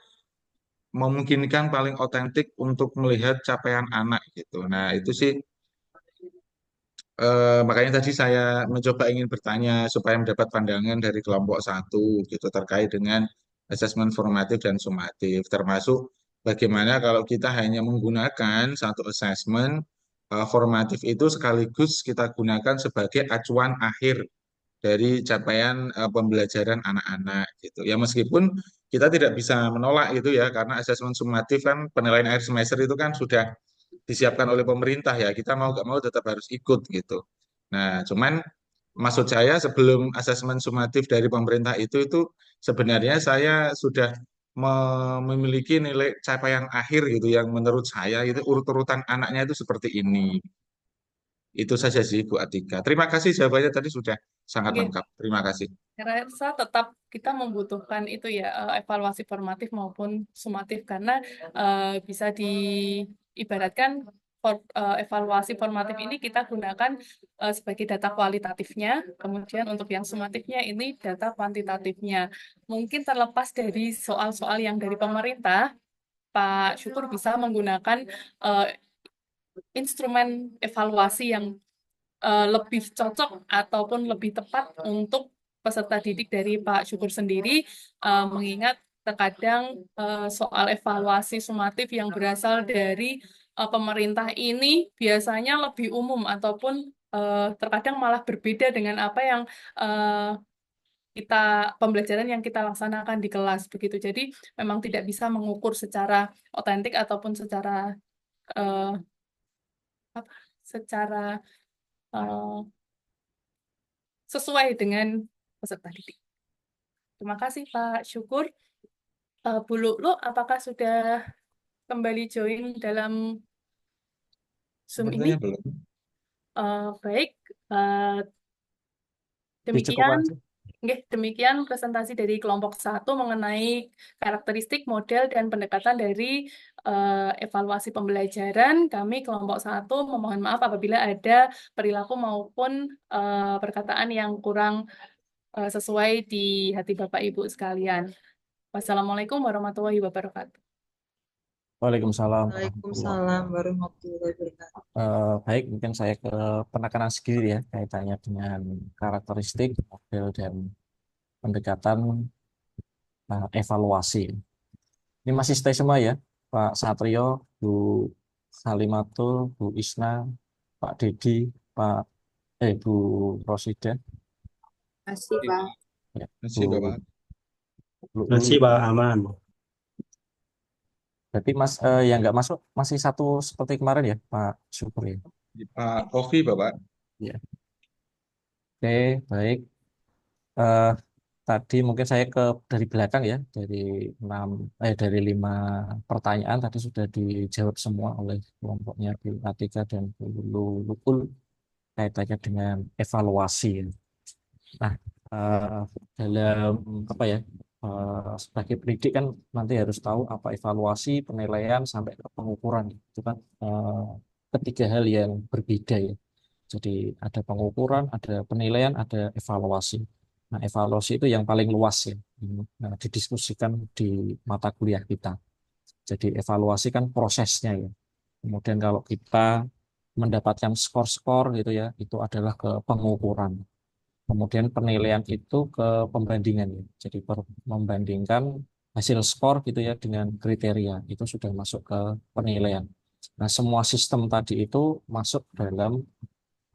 memungkinkan paling otentik untuk melihat capaian anak gitu. Nah itu sih makanya tadi saya mencoba ingin bertanya supaya mendapat pandangan dari kelompok satu gitu terkait dengan asesmen formatif dan sumatif, termasuk bagaimana kalau kita hanya menggunakan satu asesmen formatif itu sekaligus kita gunakan sebagai acuan akhir dari capaian pembelajaran anak-anak gitu. Ya meskipun kita tidak bisa menolak itu ya karena asesmen sumatif kan penilaian akhir semester itu kan sudah disiapkan oleh pemerintah ya. Kita mau nggak mau tetap harus ikut gitu. Nah, cuman maksud saya sebelum asesmen sumatif dari pemerintah itu sebenarnya saya sudah memiliki nilai capaian akhir gitu yang menurut saya itu urut-urutan anaknya itu seperti ini. Itu saja sih Bu Atika. Terima kasih jawabannya tadi sudah sangat
Oke,
lengkap. Terima kasih.
saya rasa tetap kita membutuhkan itu ya, evaluasi formatif maupun sumatif karena bisa diibaratkan evaluasi formatif ini kita gunakan sebagai data kualitatifnya, kemudian untuk yang sumatifnya ini data kuantitatifnya. Mungkin terlepas dari soal-soal yang dari pemerintah, Pak Syukur bisa menggunakan eh, instrumen evaluasi yang lebih cocok ataupun lebih tepat untuk peserta didik dari Pak Syukur sendiri, mengingat terkadang soal evaluasi sumatif yang berasal dari pemerintah ini biasanya lebih umum ataupun terkadang malah berbeda dengan apa yang kita pembelajaran yang kita laksanakan di kelas begitu. Jadi memang tidak bisa mengukur secara otentik ataupun secara eh, apa, secara eh, sesuai dengan peserta didik. Terima kasih Pak Syukur. Bu Lulu, apakah sudah kembali join dalam Zoom ini?
Sepertinya belum.
Baik, Eh,
Cukup
demikian.
aja.
Demikian presentasi dari kelompok 1 mengenai karakteristik, model, dan pendekatan dari evaluasi pembelajaran. Kami kelompok 1 memohon maaf apabila ada perilaku maupun perkataan yang kurang sesuai di hati Bapak Ibu sekalian. Wassalamualaikum warahmatullahi wabarakatuh.
Waalaikumsalam.
Waalaikumsalam warahmatullahi wabarakatuh.
Baik, mungkin saya ke penekanan sendiri ya kaitannya dengan karakteristik, model, dan pendekatan evaluasi. Ini masih stay semua ya, Pak Satrio, Bu Salimatul, Bu Isna, Pak Dedi, Bu Rosida.
Kasih, Pak.
Ya,
Terima kasih
Bu
Bapak.
Lulul.
Masih Pak, aman.
Berarti Mas yang nggak masuk masih satu seperti kemarin ya, Pak Syukur ya.
Pak Kofi Bapak.
Ya. Oke, baik. Eh, Tadi mungkin saya dari belakang ya, dari 5 pertanyaan tadi sudah dijawab semua oleh kelompoknya Bu Atika dan Bu Lulul kaitannya dengan evaluasi ya. Nah, eh, dalam apa ya, sebagai pendidik kan nanti harus tahu apa evaluasi, penilaian sampai ke pengukuran. Itu kan ketiga hal yang berbeda ya. Jadi ada pengukuran, ada penilaian, ada evaluasi. Nah, evaluasi itu yang paling luas ya, nah, didiskusikan di mata kuliah kita. Jadi evaluasi kan prosesnya ya. Kemudian kalau kita mendapatkan skor-skor gitu ya, itu adalah ke pengukuran. Kemudian penilaian itu ke pembandingan ya. Jadi membandingkan hasil skor gitu ya dengan kriteria itu sudah masuk ke penilaian. Nah, semua sistem tadi itu masuk dalam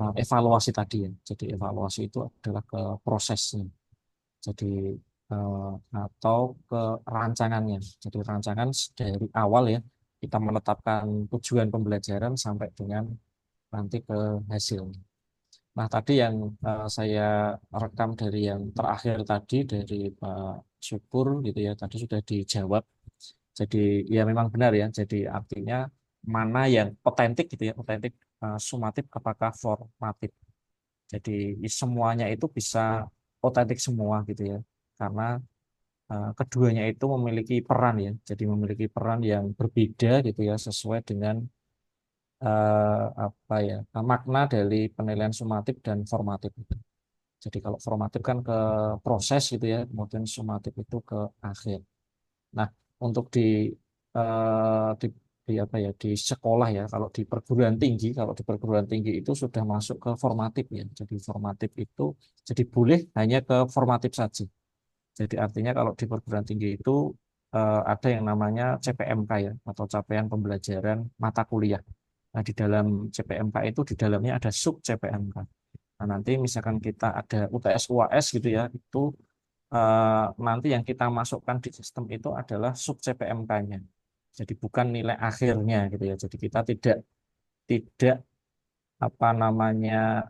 evaluasi tadi ya. Jadi evaluasi itu adalah ke prosesnya. Jadi atau ke rancangannya. Jadi rancangan dari awal ya kita menetapkan tujuan pembelajaran sampai dengan nanti ke hasil. Nah, tadi yang saya rekam dari yang terakhir tadi dari Pak Syukur gitu ya, tadi sudah dijawab. Jadi ya memang benar ya. Jadi artinya mana yang otentik gitu ya, otentik sumatif apakah formatif. Jadi semuanya itu bisa otentik semua gitu ya. Karena keduanya itu memiliki peran ya. Jadi memiliki peran yang berbeda gitu ya sesuai dengan apa ya makna dari penilaian sumatif dan formatif itu. Jadi kalau formatif kan ke proses gitu ya, kemudian sumatif itu ke akhir. Nah, untuk di apa ya di sekolah ya, kalau di perguruan tinggi itu sudah masuk ke formatif ya. Jadi formatif itu jadi boleh hanya ke formatif saja. Jadi artinya kalau di perguruan tinggi itu ada yang namanya CPMK ya, atau capaian pembelajaran mata kuliah. Nah, di dalam CPMK itu di dalamnya ada sub CPMK. Nah, nanti misalkan kita ada UTS UAS gitu ya, itu nanti yang kita masukkan di sistem itu adalah sub CPMK-nya. Jadi bukan nilai akhirnya gitu ya. Jadi kita tidak tidak apa namanya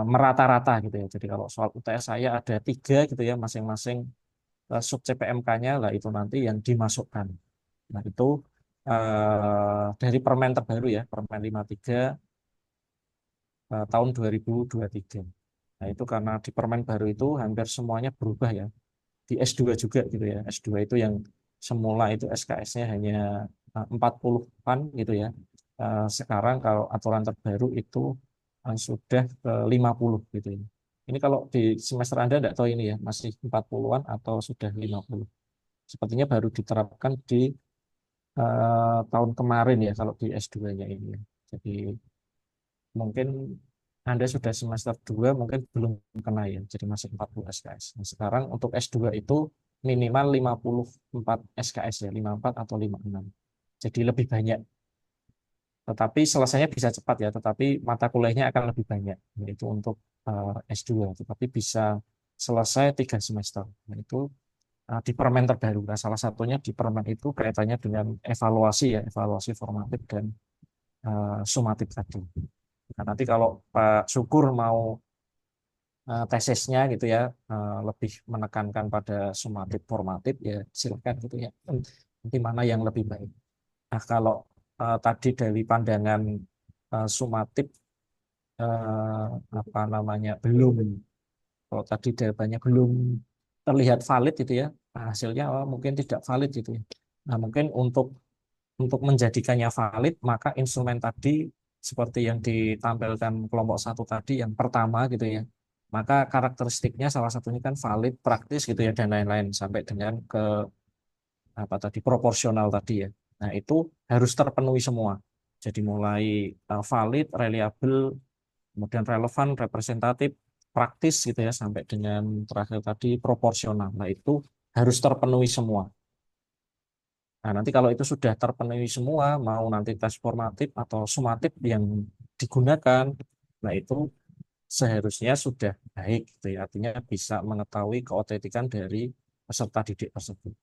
merata-rata gitu ya. Jadi kalau soal UTS saya ada 3 gitu ya, masing-masing sub CPMK-nya lah itu nanti yang dimasukkan. Nah, itu dari permen terbaru ya, Permen 53 tahun 2023. Nah, itu karena di permen baru itu hampir semuanya berubah ya. Di S2 juga gitu ya. S2 itu yang semula itu SKS-nya hanya 40-an gitu ya. Sekarang kalau aturan terbaru itu sudah ke 50 gitu ya. Ini kalau di semester Anda tidak tahu ini ya, masih 40-an atau sudah 50. Sepertinya baru diterapkan di tahun kemarin ya kalau di S2-nya ini ya. Jadi mungkin Anda sudah semester 2 mungkin belum kena ya, jadi masih 40 SKS. Nah, sekarang untuk S2 itu minimal 54 SKS ya, 54 atau 56. Jadi lebih banyak. Tetapi selesainya bisa cepat ya, tetapi mata kuliahnya akan lebih banyak, yaitu untuk S2. Tetapi bisa selesai 3 semester. Nah, itu di permen terbaru. Nah, salah satunya di permen itu kaitannya dengan evaluasi ya, evaluasi formatif dan sumatif tadi. Nah, nanti kalau Pak Syukur mau tesisnya gitu ya lebih menekankan pada sumatif formatif ya silakan gitu ya. Nanti mana yang lebih baik. Nah, kalau tadi dari pandangan sumatif apa namanya belum, kalau tadi jawabannya belum terlihat valid gitu ya, nah, hasilnya mungkin tidak valid gitu ya. Nah, mungkin untuk menjadikannya valid, maka instrumen tadi seperti yang ditampilkan kelompok 1 tadi, yang pertama gitu ya, maka karakteristiknya salah satunya kan valid, praktis gitu ya, dan lain-lain, sampai dengan ke apa tadi, proporsional tadi ya. Nah, itu harus terpenuhi semua. Jadi mulai valid, reliable, kemudian relevan, representatif, praktis gitu ya, sampai dengan terakhir tadi proporsional. Nah, itu harus terpenuhi semua. Nah, nanti kalau itu sudah terpenuhi semua, mau nanti tes formatif atau sumatif yang digunakan, nah itu seharusnya sudah baik gitu ya. Artinya bisa mengetahui keotentikan dari peserta didik tersebut.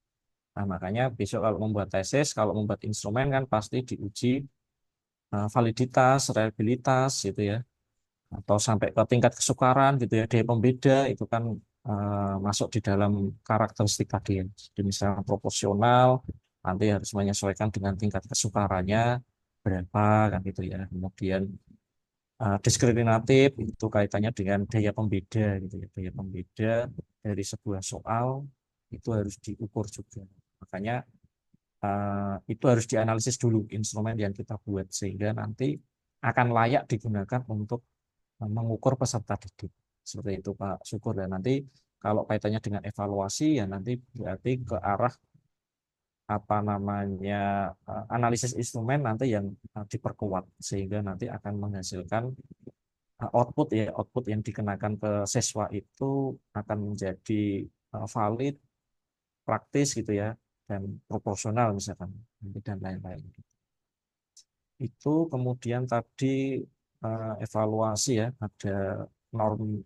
Nah, makanya besok kalau membuat tesis, kalau membuat instrumen kan pasti diuji validitas, reliabilitas gitu ya, atau sampai ke tingkat kesukaran gitu ya, daya pembeda itu kan masuk di dalam karakteristik tadi ya. Jadi misalnya proporsional, nanti harus menyesuaikan dengan tingkat kesukarannya berapa kan gitu ya. Kemudian diskriminatif itu kaitannya dengan daya pembeda gitu ya. Daya pembeda dari sebuah soal itu harus diukur juga. Makanya itu harus dianalisis dulu instrumen yang kita buat sehingga nanti akan layak digunakan untuk mengukur peserta didik. Seperti itu Pak Syukur. Dan nanti kalau kaitannya dengan evaluasi ya nanti berarti ke arah apa namanya analisis instrumen nanti yang diperkuat sehingga nanti akan menghasilkan output yang dikenakan ke siswa itu akan menjadi valid, praktis gitu ya, dan proporsional misalkan dan lain-lain. Itu kemudian tadi evaluasi ya, ada norm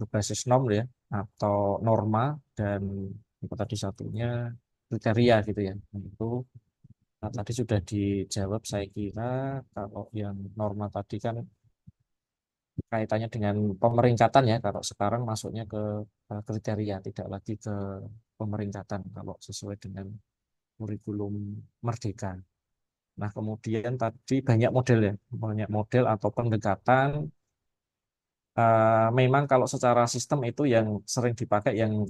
berbasis norm ya, atau norma dan apa tadi satunya kriteria gitu ya. Itu tadi sudah dijawab saya kira. Kalau yang norma tadi kan kaitannya dengan pemeringkatan ya, kalau sekarang masuknya ke kriteria, tidak lagi ke pemeringkatan kalau sesuai dengan kurikulum Merdeka. Nah, kemudian tadi banyak model ya, banyak model atau pendekatan. Memang kalau secara sistem itu yang sering dipakai yang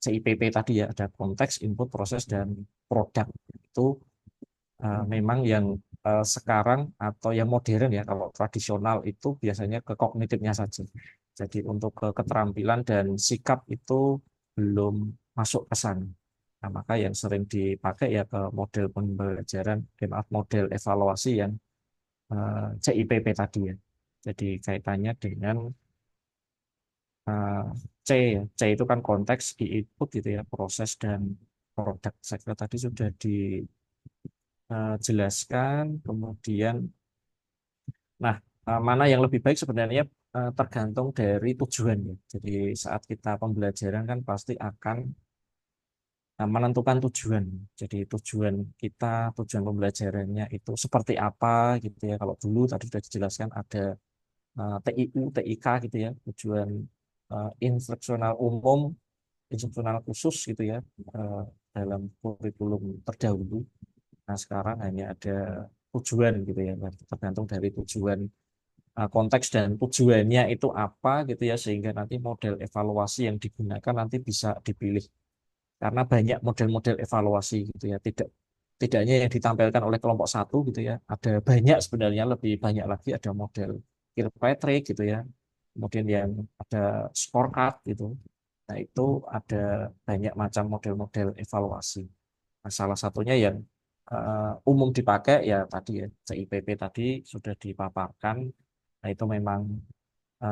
CIPP tadi ya, ada konteks, input, proses, dan produk. Itu memang yang sekarang atau yang modern ya, kalau tradisional itu biasanya ke kognitifnya saja. Jadi untuk ke keterampilan dan sikap itu belum masuk ke sana. Nah, maka yang sering dipakai ya ke model pembelajaran, maaf, model evaluasi yang CIPP tadi ya. Jadi kaitannya dengan C, ya. C itu kan konteks, I input gitu ya, proses dan produk. Saya kira tadi sudah dijelaskan. Kemudian, nah mana yang lebih baik sebenarnya tergantung dari tujuan ya. Jadi saat kita pembelajaran kan pasti akan menentukan tujuan. Jadi tujuan kita, tujuan pembelajarannya itu seperti apa gitu ya. Kalau dulu tadi sudah dijelaskan ada TIU, TIK gitu ya, tujuan instruksional umum, instruksional khusus gitu ya, dalam kurikulum terdahulu. Nah, sekarang hanya ada tujuan gitu ya, tergantung dari tujuan konteks dan tujuannya itu apa gitu ya, sehingga nanti model evaluasi yang digunakan nanti bisa dipilih. Karena banyak model-model evaluasi gitu ya, tidak hanya yang ditampilkan oleh kelompok satu gitu ya, ada banyak sebenarnya, lebih banyak lagi ada model Kirkpatrick gitu ya, kemudian yang ada scorecard gitu. Nah, itu ada banyak macam model-model evaluasi. Nah, salah satunya yang umum dipakai ya tadi ya, CIPP tadi sudah dipaparkan. Nah, itu memang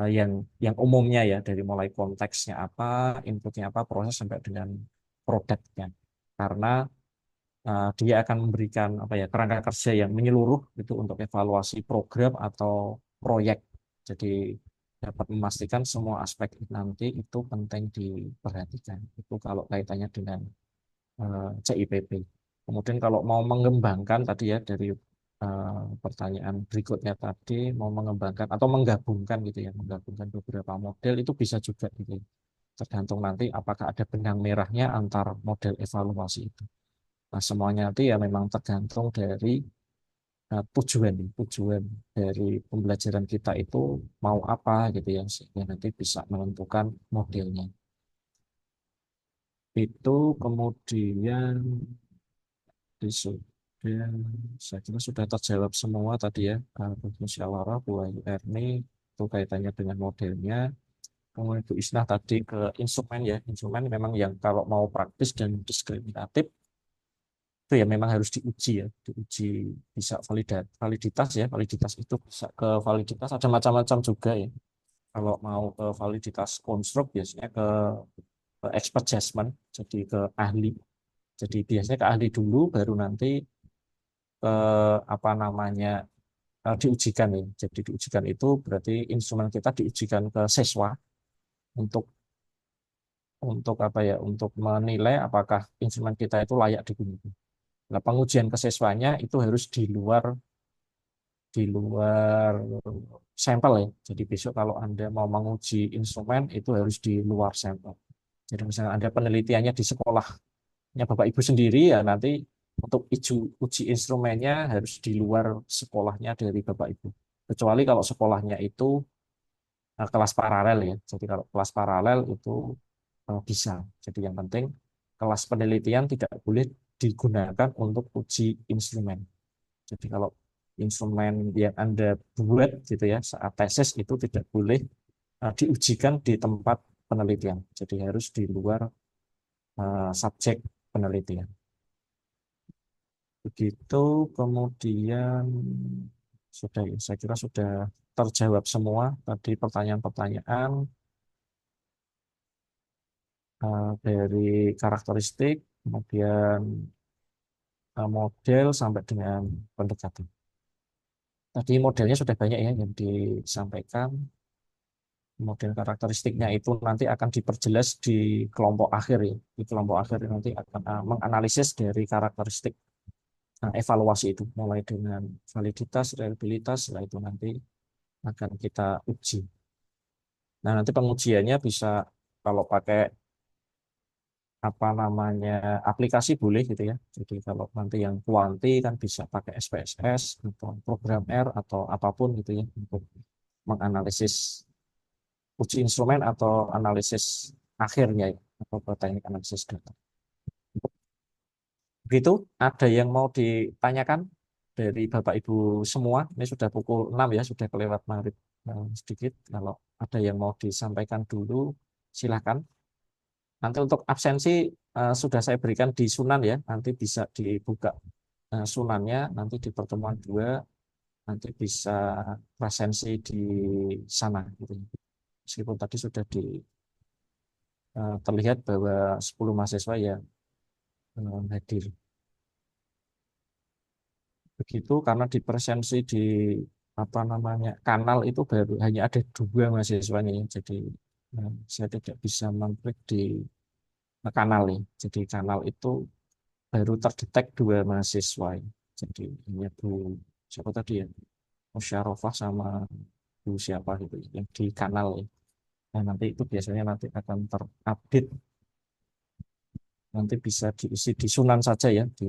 yang umumnya ya, dari mulai konteksnya apa, inputnya apa, proses sampai dengan produknya. Karena dia akan memberikan apa ya, kerangka kerja yang menyeluruh itu untuk evaluasi program atau proyek. Jadi dapat memastikan semua aspek nanti itu penting diperhatikan. Itu kalau kaitannya dengan CIPP. Kemudian kalau mau mengembangkan tadi ya, dari pertanyaan berikutnya tadi, mau mengembangkan atau menggabungkan gitu ya, menggabungkan beberapa model itu bisa juga gitu ya. Tergantung nanti apakah ada benang merahnya antar model evaluasi itu. Nah, semuanya nanti ya memang tergantung dari tujuan dari pembelajaran kita itu mau apa gitu ya, sehingga nanti bisa menentukan modelnya. Itu kemudian sudah, saya kira sudah terjawab semua tadi ya, Bu Musyawarah, Bu Ayu Erni, itu kaitannya dengan modelnya. Kemudian Bu Isnah tadi ke instrumen ya, instrumen memang yang kalau mau praktis dan diskriminatif itu ya memang harus diuji ya, diuji bisa validitas ya, validitas itu bisa ke validitas ada macam-macam juga ya. Kalau mau ke validitas konstruk biasanya ke expert judgment, jadi ke ahli. Jadi biasanya ke ahli dulu, baru nanti ke apa namanya diujikan ya. Jadi diujikan itu berarti instrumen kita diujikan ke siswa untuk apa ya, untuk menilai apakah instrumen kita itu layak digunakan. Nah, pengujian ke siswanya itu harus di luar sampel ya. Jadi besok kalau Anda mau menguji instrumen itu harus di luar sampel. Jadi misalnya Anda penelitiannya di sekolahnya Bapak Ibu sendiri, ya nanti untuk uji instrumennya harus di luar sekolahnya dari Bapak Ibu. Kecuali kalau sekolahnya itu kelas paralel ya. Jadi kalau kelas paralel itu bisa. Jadi yang penting kelas penelitian tidak boleh digunakan untuk uji instrumen. Jadi kalau instrumen yang Anda buat gitu ya saat tesis itu tidak boleh diujikan di tempat penelitian. Jadi harus di luar subjek penelitian. Begitu, kemudian sudah ya, saya kira sudah terjawab semua tadi pertanyaan-pertanyaan dari karakteristik, kemudian model sampai dengan pendekatan. Tadi modelnya sudah banyak ya yang disampaikan. Model karakteristiknya itu nanti akan diperjelas di kelompok akhir ya. Di kelompok akhir nanti akan menganalisis dari karakteristik evaluasi itu, mulai dengan validitas, reliabilitas, setelah itu nanti akan kita uji. Nah, nanti pengujiannya bisa kalau pakai apa namanya aplikasi boleh gitu ya. Jadi kalau nanti yang kuanti kan bisa pakai SPSS atau program R atau apapun gitu ya untuk menganalisis uji instrumen atau analisis akhirnya ya, atau teknik analisis data. Begitu, ada yang mau ditanyakan dari Bapak Ibu semua? Ini sudah pukul 6 ya, sudah kelewat maghrib sedikit. Kalau ada yang mau disampaikan dulu, silakan. Nanti untuk absensi sudah saya berikan di Sunan ya, nanti bisa dibuka Sunannya, nanti di pertemuan 2, nanti bisa presensi di sana. Gitu. Meskipun tadi sudah terlihat bahwa 10 mahasiswa ya hadir. Begitu karena di presensi di apa namanya kanal itu baru hanya ada 2 mahasiswanya ya. Jadi saya tidak bisa mengklik di kanal ya. Jadi kanal itu baru terdetek 2 mahasiswa ya. Jadi hanya Bu siapa tadi ya, Musyarofah sama Bu siapa gitu ya, yang di kanal ya. Nah, nanti itu biasanya nanti akan terupdate, nanti bisa diisi di Sunan saja ya di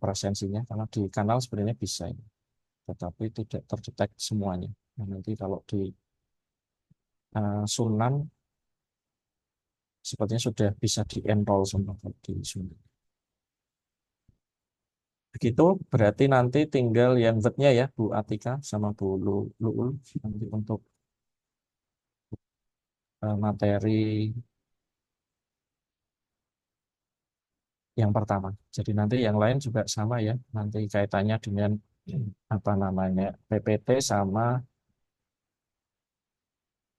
presensinya, karena di kanal sebenarnya bisa ya. Tetapi tidak terdetek semuanya. Nah, nanti kalau di Sunan sepertinya sudah bisa di-enroll semua di Sunan. Begitu, berarti nanti tinggal yang wordnya ya, Bu Atika sama Bu Luul, nanti untuk materi yang pertama. Jadi nanti yang lain juga sama ya, nanti kaitannya dengan apa namanya PPT sama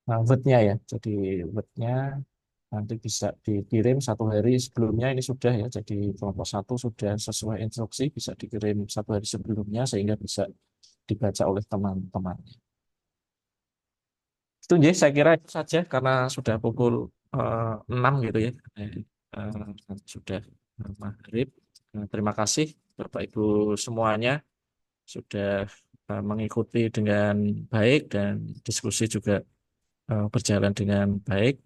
wordnya ya. Jadi wordnya nanti bisa dikirim 1 hari sebelumnya, ini sudah ya. Jadi kelompok 1 sudah sesuai instruksi, bisa dikirim 1 hari sebelumnya sehingga bisa dibaca oleh teman-teman. Itu ya, saya kira itu saja karena sudah pukul 6 gitu ya. Sudah maghrib. Terima kasih Bapak Ibu semuanya sudah mengikuti dengan baik dan diskusi juga berjalan dengan baik.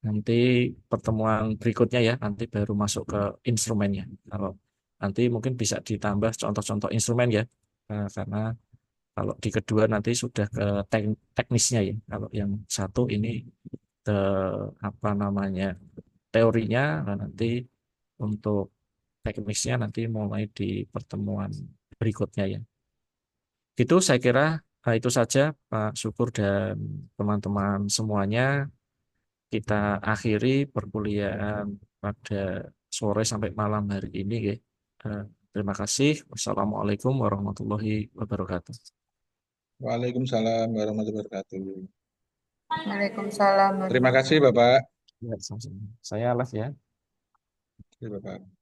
Nanti pertemuan berikutnya ya, nanti baru masuk ke instrumennya. Kalau nanti mungkin bisa ditambah contoh-contoh instrumen ya, karena kalau di kedua nanti sudah ke teknisnya ya. Kalau yang satu ini ke apa namanya teorinya, nah nanti untuk teknisnya nanti mulai di pertemuan berikutnya ya. Itu saya kira itu saja Pak Syukur dan teman-teman semuanya. Kita akhiri perkuliahan pada sore sampai malam hari ini ya. Terima kasih. Wassalamualaikum warahmatullahi wabarakatuh.
Waalaikumsalam warahmatullahi wabarakatuh.
Waalaikumsalam.
Terima kasih Bapak.
Ya, sama-sama. Saya Alef ya.
Terima kasih Bapak.